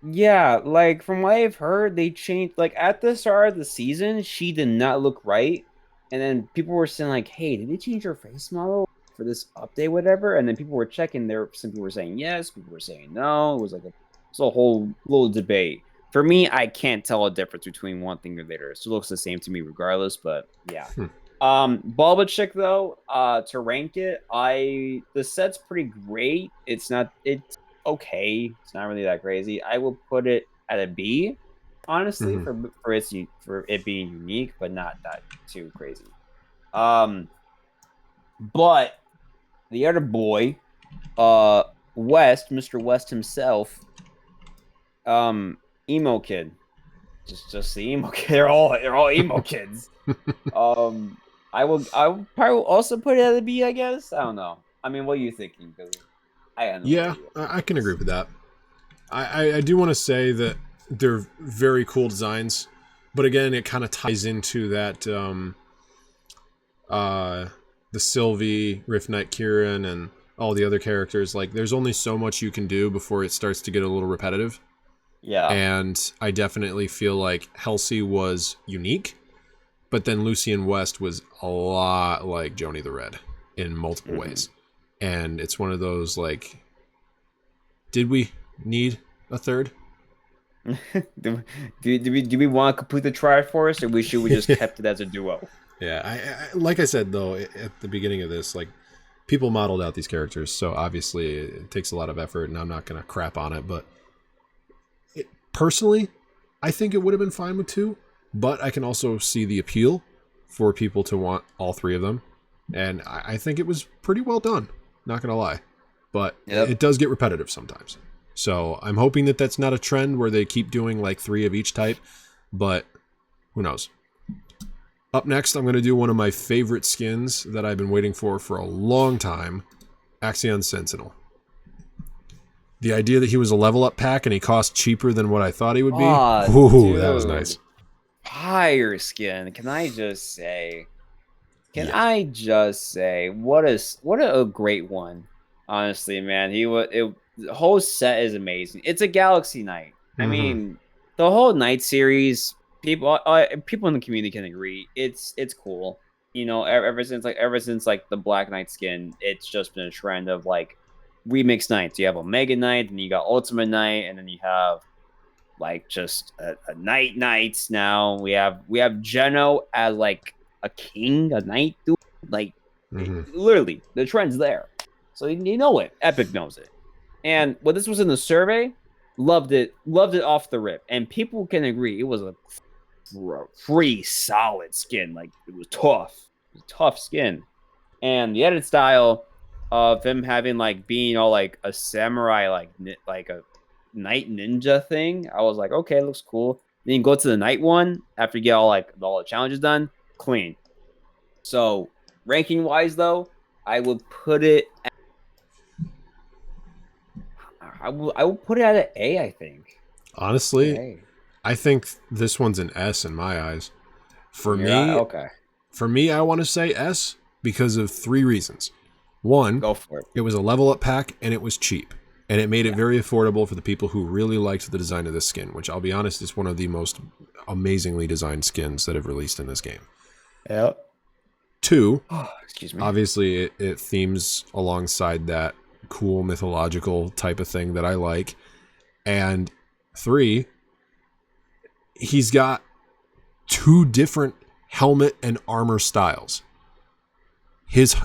Yeah, like from what I've heard, they changed. Like at the start of the season, she did not look right, and then people were saying like, "Hey, did they change her face model for this update, whatever?" And then people were checking. Some people were saying yes, people were saying no. It was a whole little debate. For me, I can't tell a difference between one thing or the other. It still looks the same to me regardless, but yeah. Bulba chick though, to rank it, the set's pretty great. It's okay. It's not really that crazy. I will put it at a B, honestly, for it being unique, but not that too crazy. But the other boy, West, Mr. West himself, emo kid, just the emo kid. They're all emo kids. I will probably also put it at a B, I guess. I don't know. I mean, what are you thinking? Because I have no Yeah, idea. I can agree with that. I do want to say that they're very cool designs, but again, it kind of ties into that the Sylvie, Rift Knight, Kieran, and all the other characters. Like, there's only so much you can do before it starts to get a little repetitive. Yeah. And I definitely feel like Halsey was unique, but then Lucian West was a lot like Joni the Red in multiple ways. And it's one of those, like, did we need a third? do we want to complete the Triforce, or should we just kept it as a duo? Yeah, I like I said, though, at the beginning of this, like, people modeled out these characters, so obviously it takes a lot of effort, and I'm not going to crap on it, but personally, I think it would have been fine with 2, but I can also see the appeal for people to want all 3 of them, and I think it was pretty well done, not going to lie, but it does get repetitive sometimes. So I'm hoping that that's not a trend where they keep doing like 3 of each type, but who knows. Up next, I'm going to do one of my favorite skins that I've been waiting for a long time, Axion Sentinel. The idea that he was a level up pack and he cost cheaper than what I thought he would be. Ooh, that was nice. Fire skin. Can I just say? What a great one. Honestly, man, the whole set is amazing. It's a Galaxy Knight. I mean, the whole Knight series, people in the community can agree. It's cool. You know, ever since the Black Knight skin, it's just been a trend of like remix Knights. You have Omega Knight, and you got Ultimate Knight, and then you have like just a Knights now. We have Geno as like a king, a knight, dude. Like literally, the trend's there. So you know it. Epic knows it. And when this was in the survey, loved it off the rip. And people can agree it was a pretty solid skin. Like, it was tough. It was a tough skin. And the edit style of him having like being all like a samurai, like a knight ninja thing, I was like, okay, it looks cool. Then you go to the night one after you get all the challenges done, clean. So ranking wise though, I would put it I will put it at an A, I think. Honestly, I think this one's an S in my eyes. For me, I want to say S because of 3 reasons. 1, go for it. It was a level up pack and it was cheap. And it made it very affordable for the people who really liked the design of this skin, which I'll be honest is one of the most amazingly designed skins that have released in this game. Yep. 2, excuse me. Obviously it themes alongside that cool mythological type of thing that I like. And 3, he's got 2 different helmet and armor styles. His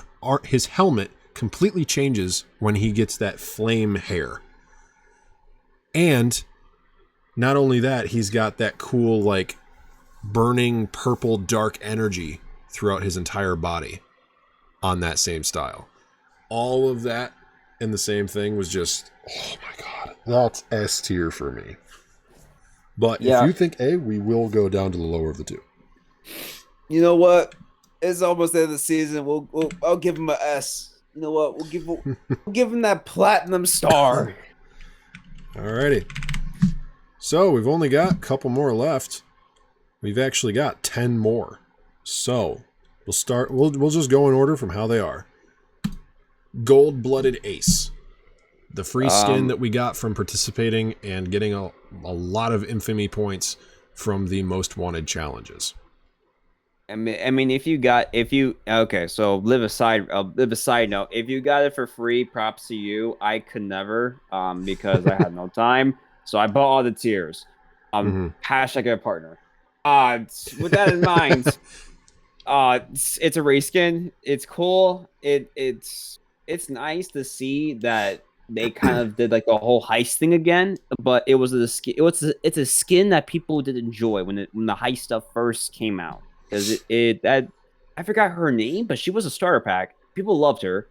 helmet completely changes when he gets that flame hair. And not only that, he's got that cool like burning purple dark energy throughout his entire body on that same style. All of that in the same thing was just, oh my god, that's S tier for me. But if you think A, we will go down to the lower of the 2. You know what? It's almost the end of the season. I'll give him an S. You know what? We'll give him that platinum star. Alrighty. So we've only got a couple more left. We've actually got 10 more. So we'll start. We'll just go in order from how they are. Gold-blooded Ace, the free skin that we got from participating and getting a lot of infamy points from the most wanted challenges. I mean, so live a side note. If you got it for free, props to you. I could never, because I had no time. So I bought all the tiers. Hashtag a partner. With that in mind, it's a race skin. It's cool. It's nice to see that they kind of did like the whole heist thing again, but it was a skin. It's a skin that people did enjoy when the heist stuff first came out. Because I forgot her name, but she was a starter pack. People loved her,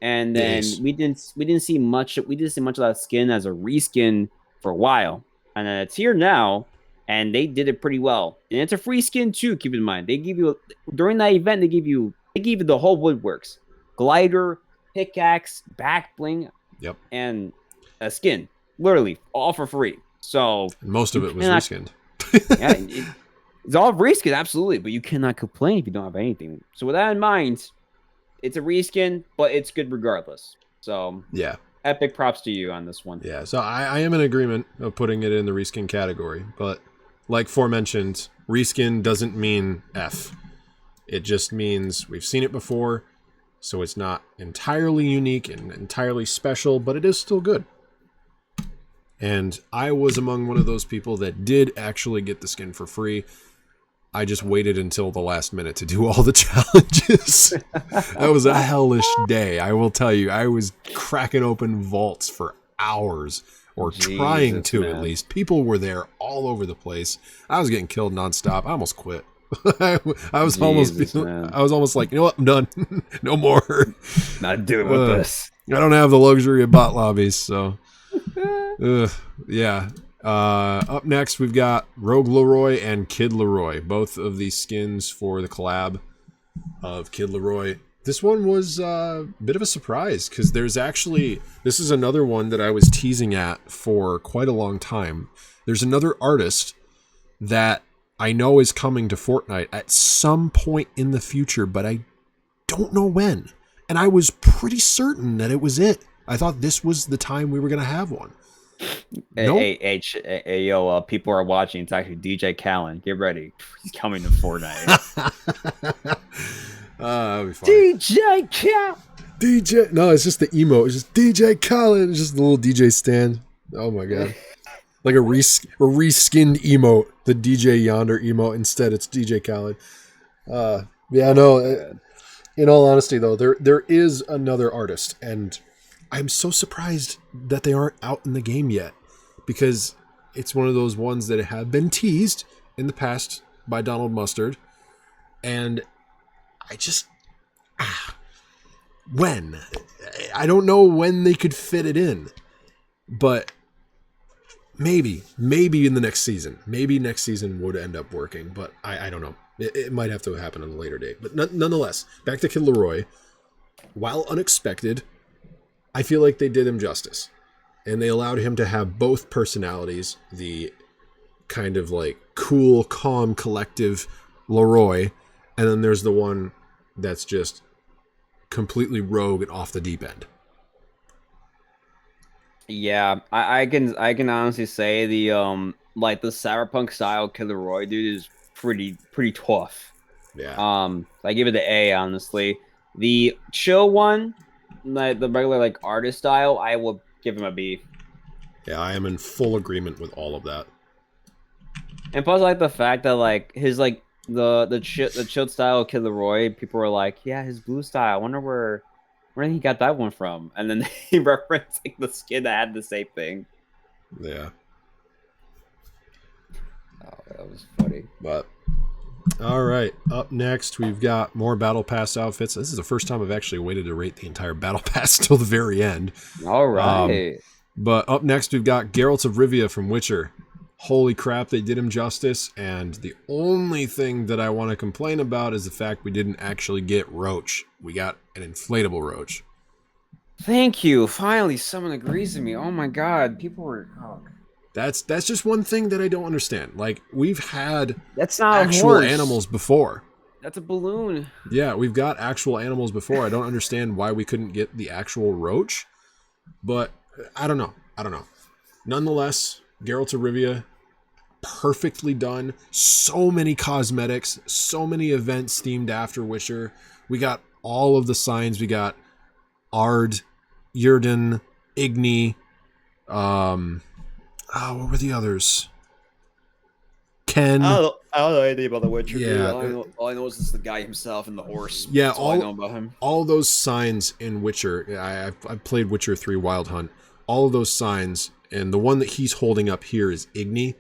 and then we didn't see much of that skin as a reskin for a while, and it's here now, and they did it pretty well. And it's a free skin too. Keep in mind, they give you during that event, they give you the whole woodworks, glider, pickaxe, back bling, Yep, and a skin, literally all for free. So and most of it was reskinned. Yeah, it's all reskin, absolutely, but you cannot complain if you don't have anything. So with that in mind, it's a reskin, but it's good regardless. So yeah, epic props to you on this one. yeah. So I am in agreement of putting it in the reskin category, but like forementioned, reskin doesn't mean F. It just means we've seen it before, so it's not entirely unique and entirely special, but it is still good. And I was among one of those people that did actually get the skin for free. I just waited until the last minute to do all the challenges. That was a hellish day, I will tell you. I was cracking open vaults for hours, or trying to, at least. People were there all over the place. I was getting killed nonstop. I almost quit. I was almost like, you know what, I'm done. No more. Not doing with this. I don't have the luxury of bot lobbies, so yeah. Up next, we've got Rogue Leroy and Kid Leroy. Both of these skins for the collab of Kid Leroy. This one was a bit of a surprise because there's actually... This is another one that I was teasing at for quite a long time. There's another artist that I know is coming to Fortnite at some point in the future, but I don't know when. And I was pretty certain that it was it. I thought this was the time we were going to have one. Hey, yo, people are watching. It's actually DJ Khaled. Get ready. He's coming to Fortnite. That'll be fun. DJ Khaled. DJ. No, it's just the emote. It's just DJ Khaled. It's just the little DJ stand. Oh my god. Like a reskinned emote. The DJ Yonder emote. Instead, it's DJ Khaled. Yeah, no. In all honesty, though, there is another artist, and I'm so surprised that they aren't out in the game yet, because it's one of those ones that have been teased in the past by Donald Mustard, and I just... when? I don't know when they could fit it in, but maybe in the next season. Maybe next season would end up working, but I don't know. It might have to happen on a later date. But nonetheless, back to Kid Leroy. While unexpected, I feel like they did him justice. And they allowed him to have both personalities. The kind of like cool, calm, collective Leroy. And then there's the one that's just completely rogue and off the deep end. Yeah, I can honestly say the like the cyberpunk style Kid Leroy dude is pretty tough. Yeah. I give it the A, honestly. The chill one, like the regular like artist style, I will give him a B. Yeah, I am in full agreement with all of that. And plus, I like the fact that like his like the chilled style Kid Leroy, people were like, yeah, his blue style. I wonder where he got that one from. And then he referenced like the skin that had the same thing. Yeah. Oh, that was funny. But all right, up next we've got more Battle Pass outfits. This is the first time I've actually waited to rate the entire Battle Pass till the very end. All right. But up next we've got Geralt of Rivia from Witcher. Holy crap, they did him justice. And the only thing that I want to complain about is the fact we didn't actually get Roach. We got an inflatable Roach. Thank you. Finally, someone agrees with me. Oh my god, people were... Oh. That's just one thing that I don't understand. Like, we've had that's not actual animals before. That's a balloon. Yeah, we've got actual animals before. I don't understand why we couldn't get the actual Roach. But I don't know. Nonetheless, Geralt of Rivia, perfectly done. So many cosmetics, so many events themed after Witcher. We got all of the signs. We got Ard, Yrden, Igni, what were the others? Ken. I don't know anything about the Witcher. Yeah. All I know is it's the guy himself and the horse. Yeah, That's all I know about him. All those signs in Witcher. I've played Witcher 3 Wild Hunt. All of those signs, and the one that he's holding up here is Igni.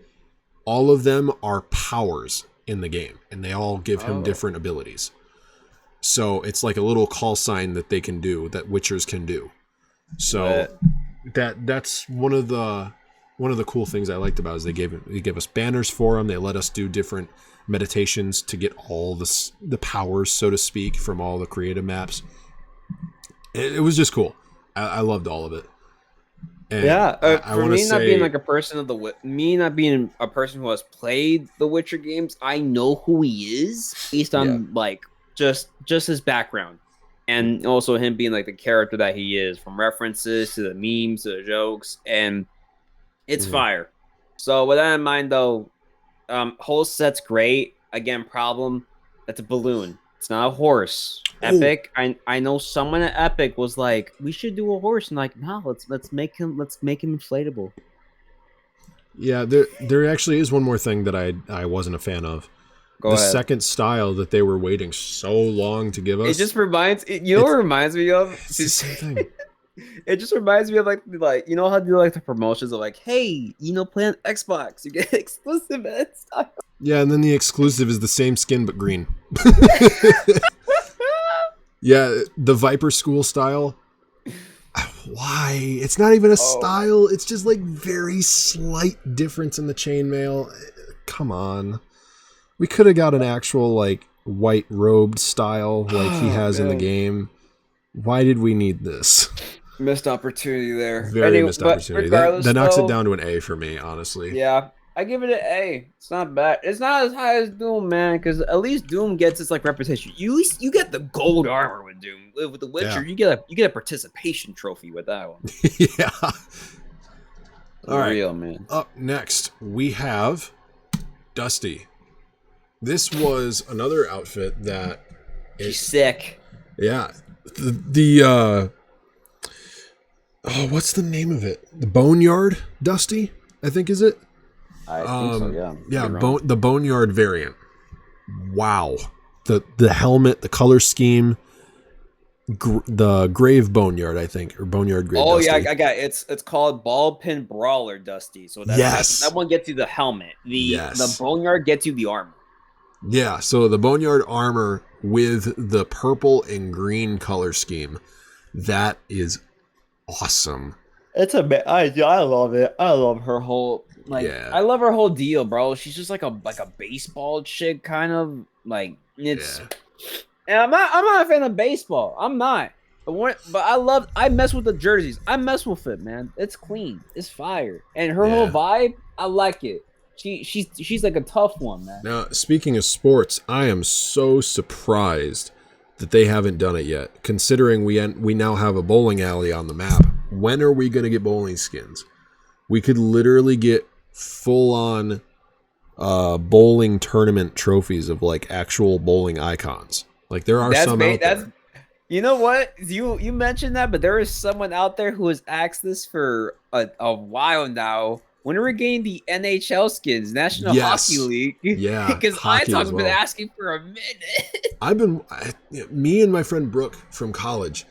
All of them are powers in the game, and they all give him different abilities. So it's like a little call sign that they can do, that Witchers can do. So that's one of the one of the cool things I liked about it is they gave us banners for them. They let us do different meditations to get all the powers, so to speak, from all the creative maps. It was just cool. I loved all of it. And for me not being like a person of me not being a person who has played the Witcher games, I know who he is based on like just his background, and also him being like the character that he is, from references to the memes to the jokes, and it's fire. So with that in mind, though, whole set's great. Again, problem, that's a balloon. It's not a horse. Epic. I know someone at Epic was like, we should do a horse, and like, no, let's make him inflatable. Yeah, there actually is one more thing that I wasn't a fan of. Go ahead. Second style that they were waiting so long to give us. It just reminds you know what it reminds me of? It's the same thing. It just reminds me of like you know how they do like the promotions of like, hey, play on Xbox, you get exclusive and stuff. Yeah, and then the exclusive is the same skin but green. Yeah, the Viper School style. Why? It's not even a style. It's just like very slight difference in the chainmail. Come on. We could have got an actual like white robed style like he has in the game. Why did we need this? Missed opportunity there. Very missed opportunity. That knocks it down to an A for me, honestly. Yeah. I give it an A. It's not bad. It's not as high as Doom, man, because at least Doom gets its like reputation. You get the gold armor with Doom. With the Witcher, you get a participation trophy with that one. Yeah. All right, real man. Up next, we have Dusty. This was another outfit that is sick. Yeah. What's the name of it? The Boneyard Dusty, I think, is it? I think so, yeah. Yeah, the Boneyard variant. Wow. The helmet, the color scheme, the Grave Boneyard, I think, or Boneyard Grave Dusty. Yeah, I got it. It's called Ball Pin Brawler Dusty. So that one gets you the helmet. The Boneyard gets you the armor. Yeah, so the Boneyard armor with the purple and green color scheme. That is awesome. I love it. I love her whole I love her whole deal, bro. She's just like a baseball chick kind of like it's. And I'm not a fan of baseball. I'm not. But I mess with the jerseys. I mess with it, man. It's clean. It's fire. And her whole vibe, I like it. She's like a tough one, man. Now, speaking of sports, I am so surprised that they haven't done it yet. Considering we now have a bowling alley on the map. When are we going to get bowling skins? We could literally get full-on bowling tournament trophies of like actual bowling icons. Like there are some out there. You know what? You mentioned that, but there is someone out there who has asked this for a while now. When are we getting the NHL skins, National Hockey League? Yeah, because iTalk's been asking for a minute. Me and my friend Brooke from college,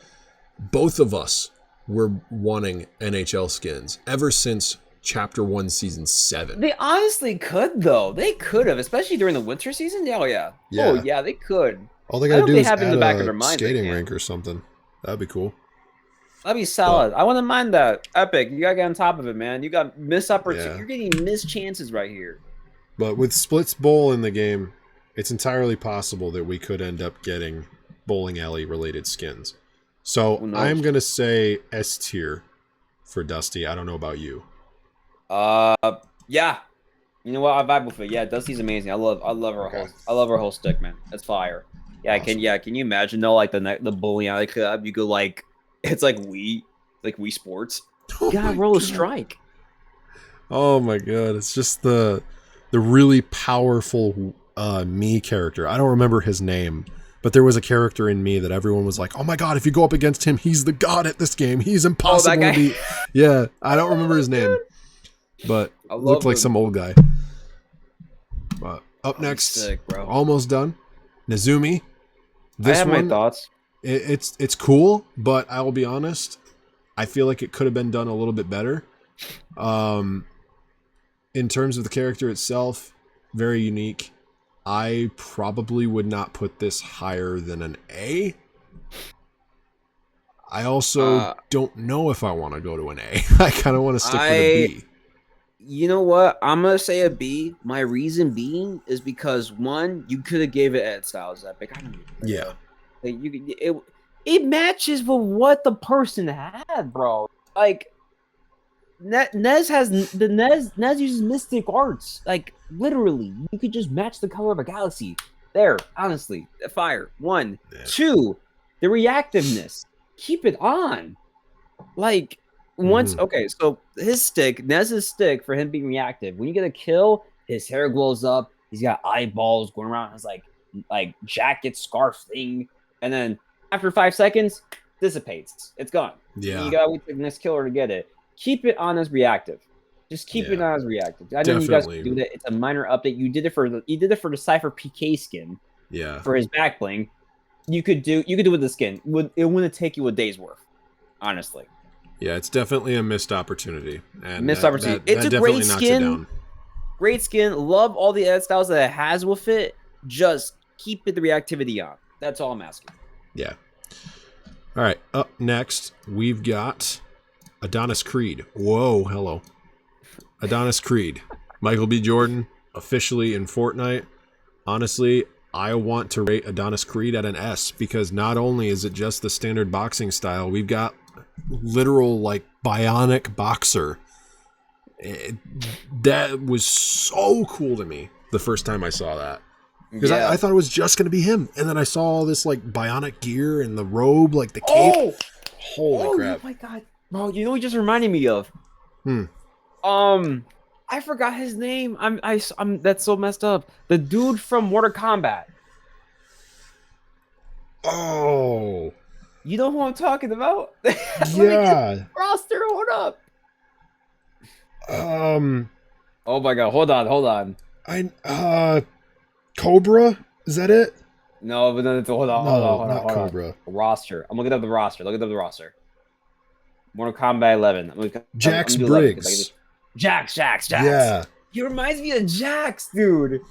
both of us were wanting NHL skins ever since Chapter 1, Season 7. They honestly could, though. They could have, especially during the winter season. Oh, yeah. Oh, yeah, they could. All they got to do is add in the back of their mind skating rink or something. That'd be cool. That'd be solid. I wouldn't mind that. Epic. You got to get on top of it, man. You got missed opportunities. You're getting missed chances right here. But with Splits Bowl in the game, it's entirely possible that we could end up getting bowling alley-related skins. So I'm going to say S tier for Dusty. I don't know about you. Yeah. You know what? I vibe with it. Yeah, Dusty's amazing. I love her whole stick, man. That's fire. Yeah, awesome. Can you imagine though, like the bowling alley club, you go like it's like Wii Sports. You gotta roll a strike. Oh my god, it's just the really powerful me character. I don't remember his name, but there was a character in me that everyone was like, "Oh my god, if you go up against him, he's the god at this game. He's impossible to beat." Yeah, I don't remember his name, but looked like some old guy. But up next, sick, bro. Almost done. Nazumi. I have my thoughts. It's cool, but I will be honest, I feel like it could have been done a little bit better. In terms of the character itself, very unique. I probably would not put this higher than an A. I also don't know if I want to go to an A. I kind of want to stick with a B. You know what? I'm gonna say a B. My reason being is because one, you could have gave it Ed Styles epic. I don't even care. Yeah. Like it matches with what the person had, bro. Like Nez has the Nez uses mystic arts. Like literally, you could just match the color of a galaxy. There, honestly, fire. One, Yeah. two, the reactiveness. Keep it on. Like once, okay, so his stick, Nez's stick, for him being reactive. When you get a kill, his hair glows up. He's got eyeballs going around his like jacket scarf thing, and then after 5 seconds, dissipates. It's gone. Yeah. And you gotta wait for the next killer to get it. Keep it on as reactive. Just keep it on as reactive. I know you guys can do that. It's a minor update. You did it for the Cypher PK skin. Yeah. For his back bling. You could do it with the skin. It wouldn't take you a day's worth, honestly. Yeah, it's definitely a missed opportunity. And missed opportunity. It's a great skin. Great skin. Love all the edit styles that it has with it. Just keep the reactivity on. That's all I'm asking. Yeah. All right. Up next, we've got Adonis Creed. Whoa, hello. Adonis Creed. Michael B. Jordan, officially in Fortnite. Honestly, I want to rate Adonis Creed at an S because not only is it just the standard boxing style, we've got literal like bionic boxer. That was so cool to me the first time I saw that. Because I thought it was just going to be him. And then I saw all this like bionic gear and the robe, like the cape. Holy crap. Oh my God. Bro, you know what he just reminded me of? I forgot his name. I'm that's so messed up. The dude from Mortal Kombat. Oh. You know who I'm talking about? Yeah. Roster, hold up. Oh my God, hold on. Cobra? Is that it? No, but then hold on. Cobra. Roster. I'm looking up the roster. Look at the roster. Mortal Kombat 11. Jax Briggs. Jax. Yeah. He reminds me of Jax, dude.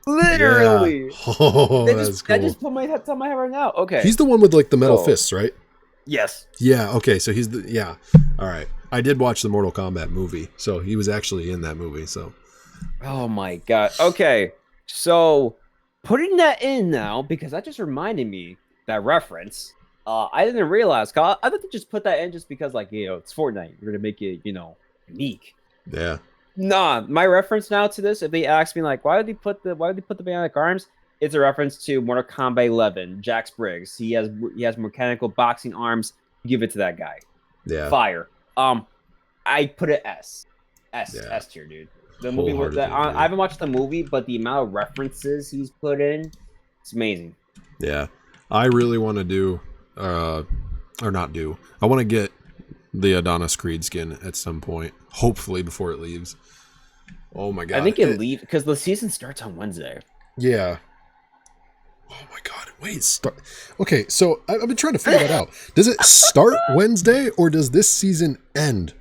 Literally. Yeah. Oh, that's cool. That just put my head on my head right now. Okay. He's the one with like the metal fists, right? Yes. Yeah. Okay. So he's the All right. I did watch the Mortal Kombat movie, so he was actually in that movie. So. Oh my God. Okay. So putting that in now because that just reminded me that reference. I didn't realize. I thought they just put that in just because, like, it's Fortnite. You're gonna make it, unique. Yeah. Nah, my reference now to this, if they ask me like, why did they put the bionic arms? It's a reference to Mortal Kombat 11, Jax Briggs. He has mechanical boxing arms. Give it to that guy. Yeah. Fire. I put it S tier, dude. The movie I haven't watched the movie, but the amount of references he's put in, it's amazing. Yeah. I really want to do I want to get the Adonis Creed skin at some point, hopefully before it leaves. Oh my God. I think it leaves because the season starts on Wednesday. Yeah. Oh my God. Wait, okay, so I've been trying to figure that out. Does it start Wednesday or does this season end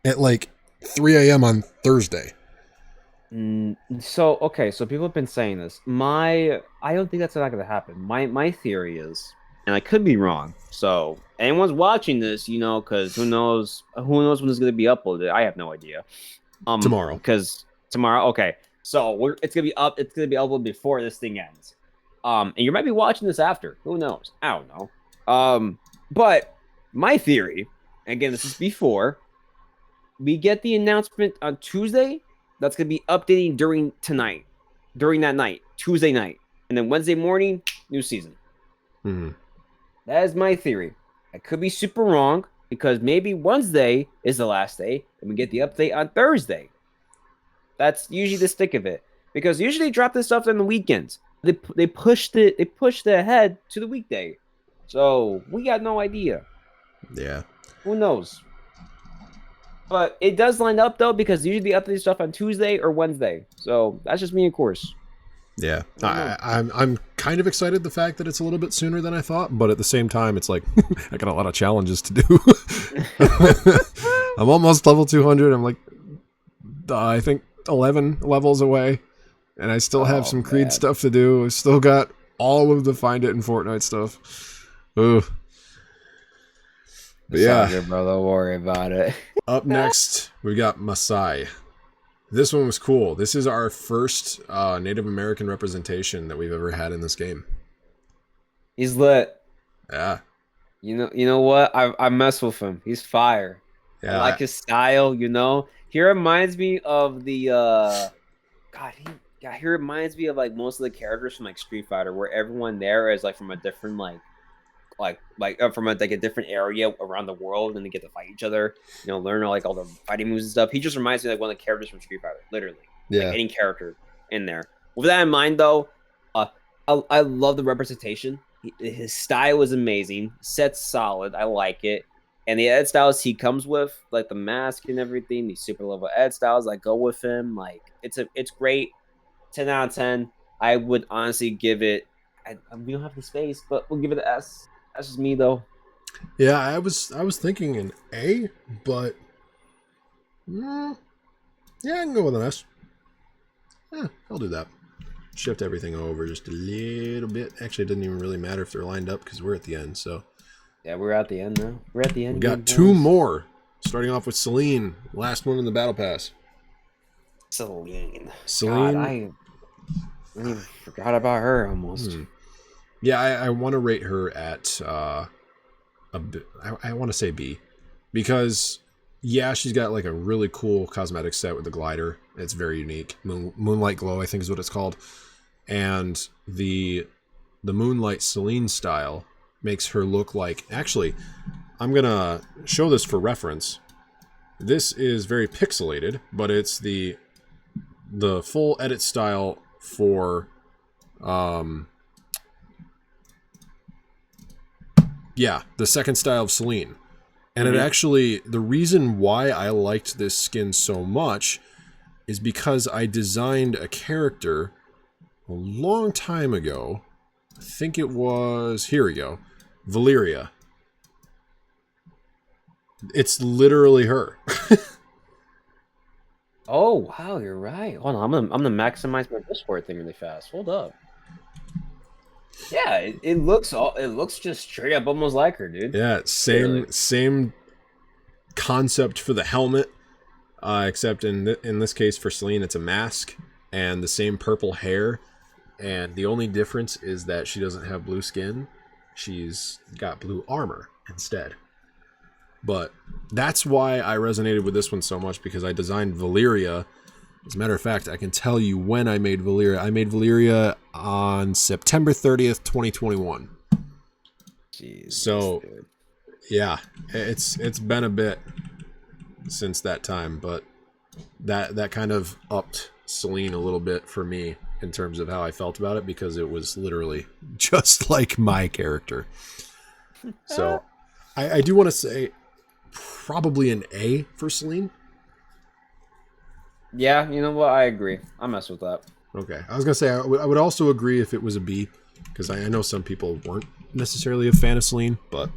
at like 3 a.m. on Thursday? So people have been saying this. I don't think that's not going to happen. My theory is, and I could be wrong. So anyone's watching this, because who knows when this is going to be uploaded? I have no idea. Tomorrow. Because tomorrow. Okay, so it's going to be up. It's going to be uploaded before this thing ends. And you might be watching this after. Who knows? I don't know. But my theory, again, this is before we get the announcement on Tuesday. That's going to be updating during that night, Tuesday night. And then Wednesday morning, new season. Mm-hmm. That is my theory. I could be super wrong because maybe Wednesday is the last day and we get the update on Thursday. That's usually the stick of it. Because usually they drop this stuff on the weekends. They pushed it ahead to the weekday. So we got no idea. Yeah. Who knows? But it does line up though because usually they update stuff on Tuesday or Wednesday. So that's just me, of course. Yeah, I'm kind of excited the fact that it's a little bit sooner than I thought, but at the same time, it's like I got a lot of challenges to do. I'm almost level 200. I'm like, I think 11 levels away, and I still have some Creed stuff to do. I still got all of the Find It in Fortnite stuff. Ooh. But yeah, good, bro. Don't worry about it. Up next, we got Masai. This one was cool. This is our first Native American representation that we've ever had in this game. He's lit. Yeah. You know what? I mess with him. He's fire. Yeah. I like his style, you know. He reminds me of the he reminds me of like most of the characters from like Street Fighter, where everyone there is like from a different from a different area around the world, and they get to fight each other, you know, learn like all the fighting moves and stuff. He just reminds me of like one of the characters from Street Fighter, literally. Yeah. Like any character in there. With that in mind, though, I love the representation. His style is amazing. Set's solid. I like it. And the ed styles he comes with, like the mask and everything, these super level ed styles, I go with him. Like it's great. 10 out of 10. I would honestly give it. We don't have the space, but we'll give it an S. That's just me though. Yeah, I was thinking an A, but yeah, I can go with an S. Yeah, I'll do that. Shift everything over just a little bit. Actually, it doesn't even really matter if they're lined up because we're at the end. So yeah, we're at the end now. We're at the end. We got two more. Starting off with Celine, last one in the battle pass. Celine. God, I even forgot about her almost. Yeah, I want to rate her at I want to say B, because yeah, she's got like a really cool cosmetic set with the glider. It's very unique. Moonlight Glow, I think is what it's called. And the Moonlight Celine style makes her look like, actually, I'm gonna show this for reference. This is very pixelated, but it's the full edit style for yeah, the second style of Celine. And it actually, the reason why I liked this skin so much is because I designed a character a long time ago. I think it was, here we go, Valeria. It's literally her. Oh wow, you're right. Hold on, I'm gonna maximize my Discord thing really fast. Hold up. Yeah, it looks just straight up almost like her, dude. Yeah, same concept for the helmet, except in this case for Celine, it's a mask and the same purple hair. And the only difference is that she doesn't have blue skin. She's got blue armor instead. But that's why I resonated with this one so much, because I designed Valeria. As a matter of fact, I can tell you when I made Valeria. I made Valeria on September 30th, 2021. Jeez, so, yeah, it's been a bit since that time, but that kind of upped Celine a little bit for me in terms of how I felt about it, because it was literally just like my character. So, I do want to say probably an A for Celine. Yeah, you know what? I agree. I mess with that. Okay. I was going to say, I would also agree if it was a B, because I know some people weren't necessarily a fan of Celine, but...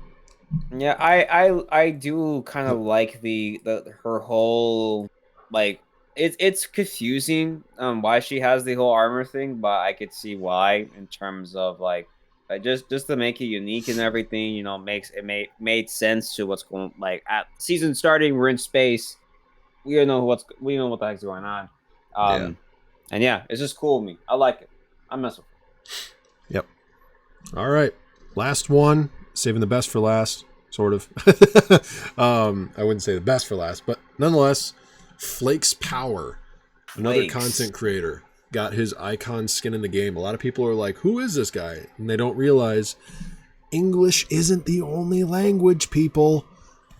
Yeah, I do kind of like her whole, like, it's confusing why she has the whole armor thing, but I could see why in terms of, like, just to make it unique and everything, you know, made sense to what's going, like, at season starting, we're in space. We know what the heck's going on. And yeah, it's just cool with me. I like it. I mess with it. Yep. All right. Last one. Saving the best for last, sort of. I wouldn't say the best for last, but nonetheless, Flakes Power, another content creator, got his icon skin in the game. A lot of people are like, who is this guy? And they don't realize English isn't the only language, people.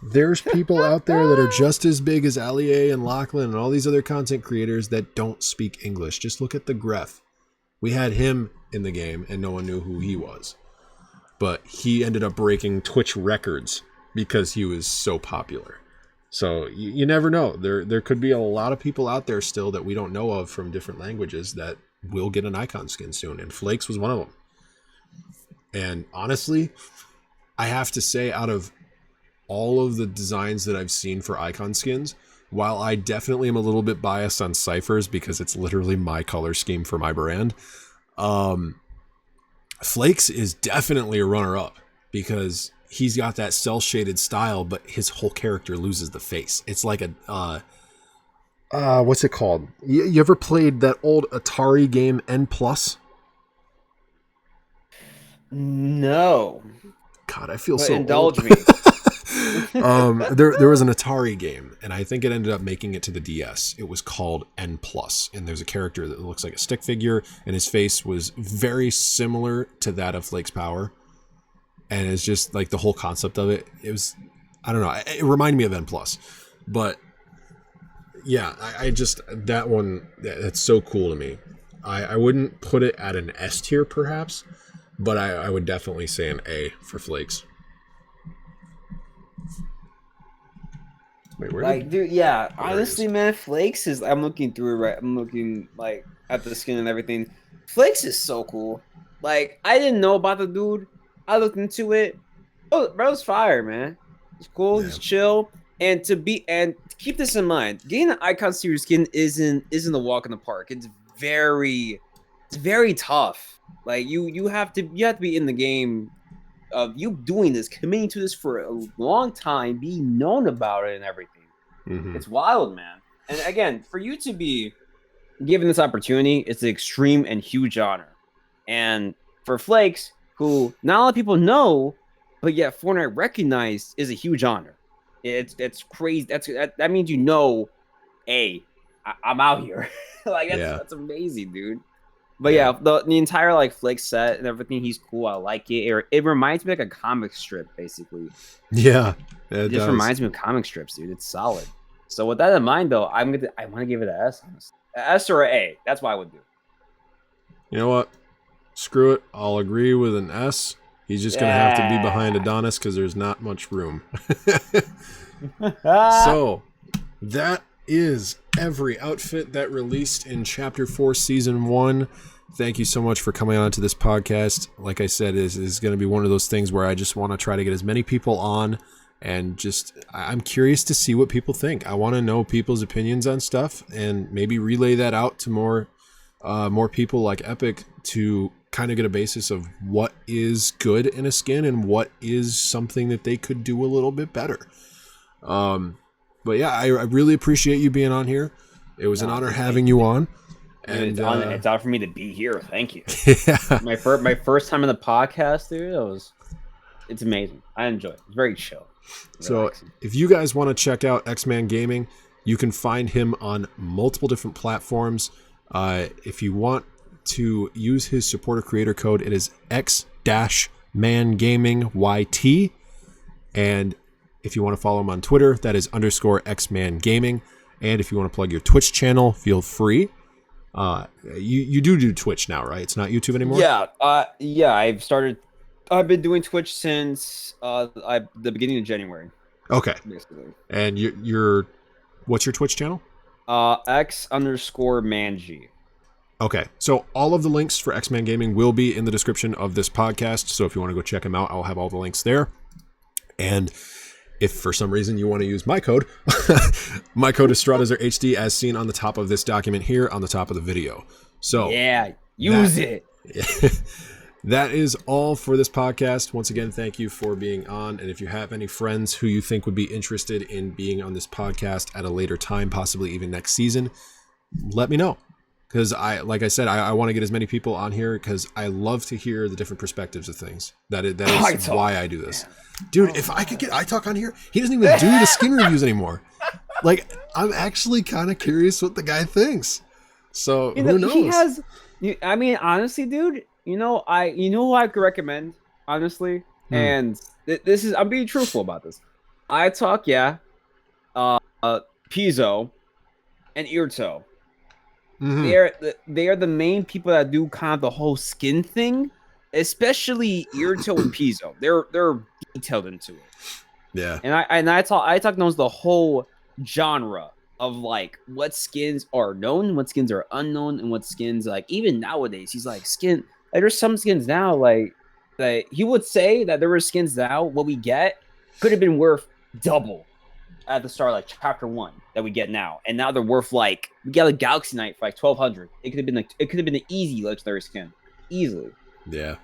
There's people out there that are just as big as Allier and Lachlan and all these other content creators that don't speak English. Just look at the Gref. We had him in the game and no one knew who he was. But he ended up breaking Twitch records because he was so popular. So you never know. There could be a lot of people out there still that we don't know of from different languages that will get an icon skin soon. And Flakes was one of them. And honestly, I have to say, out of all of the designs that I've seen for icon skins, while I definitely am a little bit biased on Cypher's because it's literally my color scheme for my brand, Flakes is definitely a runner-up because he's got that cel-shaded style, but his whole character loses the face. It's like what's it called? You ever played that old Atari game N Plus? No. God, I feel But so indulge old. me. There was an Atari game, and I think it ended up making it to the DS. It was called N Plus, and there's a character that looks like a stick figure, and his face was very similar to that of Flake's power. And it's just like the whole concept of it. It was, I don't know. It reminded me of N Plus, but yeah, I just that one that's so cool to me. I wouldn't put it at an S tier perhaps, but I would definitely say an A for Flakes. Wait, where Like, dude, yeah. Oh, Honestly, man, Flakes is. I'm looking through it. Right. I'm looking like at the skin and everything. Flakes is so cool. Like, I didn't know about the dude. I looked into it. Oh, bro's fire, man. He's cool. Yeah. He's chill. And to keep this in mind, getting an Icon Series skin isn't a walk in the park. It's very tough. Like you have to be in the game of you doing this, committing to this for a long time, being known about it and everything. Mm-hmm. It's wild, man. And again, for you to be given this opportunity, it's an extreme and huge honor. And for Flakes, who not a lot of people know, but yet Fortnite recognized, is a huge honor. It's crazy. That means I'm out here. Like that's amazing, dude. But yeah, the entire like Flake set and everything, he's cool. I like it. It reminds me like a comic strip, basically. Yeah, it just reminds me of comic strips, dude. It's solid. So with that in mind, though, I want to give it an S, honestly. An S or an A. That's what I would do. You know what? Screw it. I'll agree with an S. He's just gonna have to be behind Adonis because there's not much room. So that is every outfit that released in Chapter 4 Season 1. Thank you so much for coming on to this podcast. Like I said, is going to be one of those things where I just want to try to get as many people on, and just I'm curious to see what people think. I want to know people's opinions on stuff and maybe relay that out to more people like Epic to kind of get a basis of what is good in a skin and what is something that they could do a little bit better. But yeah, I really appreciate you being on here. It was an honor having you on. And it's honor for me to be here. Thank you. Yeah. My first time in the podcast, dude. It's amazing. I enjoy it. It's very chill. Relaxing. So if you guys want to check out X-ManGaming, you can find him on multiple different platforms. If you want to use his supporter creator code, it is X-ManGamingYT. And if you want to follow him on Twitter, that is _XManGaming. And if you want to plug your Twitch channel, feel free. You do Twitch now, right? It's not YouTube anymore? Yeah. I've been doing Twitch since the beginning of January. Okay. Basically. And what's your Twitch channel? X_ManG. Okay, so all of the links for X-ManGaming will be in the description of this podcast. So if you want to go check him out, I'll have all the links there. And if for some reason you want to use my code, my code is StrawDesertHD, as seen on the top of this document here on the top of the video. So yeah, use it. That is all for this podcast. Once again, thank you for being on. And if you have any friends who you think would be interested in being on this podcast at a later time, possibly even next season, let me know. Because like I said, I want to get as many people on here because I love to hear the different perspectives of things. That is why I do this. Dude, if I could get iTalk on here, he doesn't even do the skin reviews anymore. Like, I'm actually kind of curious what the guy thinks. So who knows? I mean, honestly, dude, you know who I could recommend, honestly? And this is, I'm being truthful about this. iTalk, yeah. Pizzo and Earto. Mm-hmm. They are the main people that do kind of the whole skin thing, especially Earto and Pizzo. They're detailed into it. Yeah. And iTalk knows the whole genre of like what skins are known, what skins are unknown, and what skins like even nowadays. He's like skin. Like, there's some skins now like that he would say that there were skins now what we get could have been worth double at the start, like chapter 1 that we get now, and now they're worth like we got a Galaxy Knight for like 1,200. It could have been an easy legendary skin, easily. Yeah.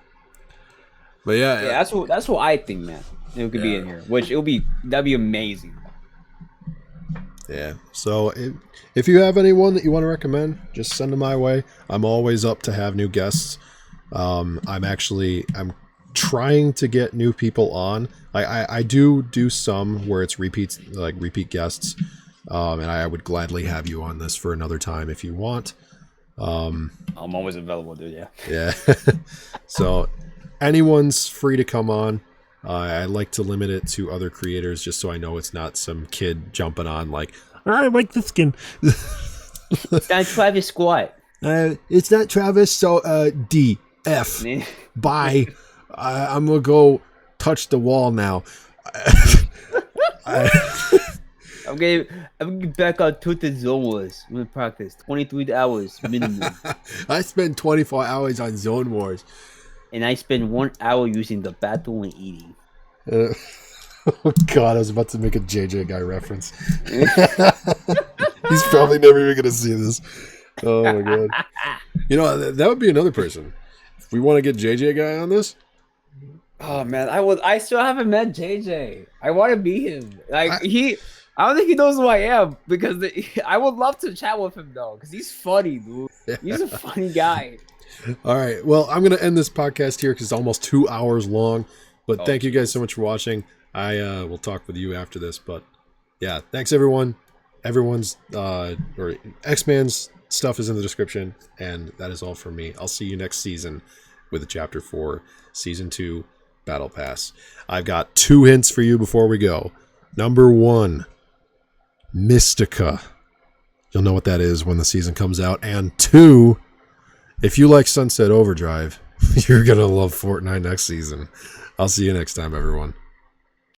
But yeah, that's what I think, man. It could be in here, that'd be amazing. Yeah. So if you have anyone that you want to recommend, just send them my way. I'm always up to have new guests. I'm trying to get new people on. I do some where it's repeat guests. And I would gladly have you on this for another time if you want. I'm always available, dude. Yeah. Yeah. So anyone's free to come on. I like to limit it to other creators just so I know it's not some kid jumping on like, I like the skin. It's not Travis Squat. It's not Travis, so D. F. Bye. I'm going to go touch the wall now. I'm getting back on Tutorials. I'm going to practice 23 hours minimum. I spend 24 hours on Zone Wars. And I spend 1 hour using the bathroom and eating. Oh God, I was about to make a JJ guy reference. He's probably never even going to see this. Oh my God. You know, that would be another person. If we want to get JJ guy on this. Oh man, I still haven't met JJ. I want to meet him. Like I don't think he knows who I am because I would love to chat with him though, because he's funny, dude. He's a funny guy. All right. Well, I'm going to end this podcast here because it's almost 2 hours long. But thank you guys so much for watching. I will talk with you after this. But yeah, thanks everyone. Everyone's or X-Man's stuff is in the description. And that is all from me. I'll see you next season with a Chapter 4, Season 2 Battle Pass. I've got 2 hints for you before we go. Number 1, Mystica. You'll know what that is when the season comes out. And 2, if you like Sunset Overdrive, you're going to love Fortnite next season. I'll see you next time, everyone.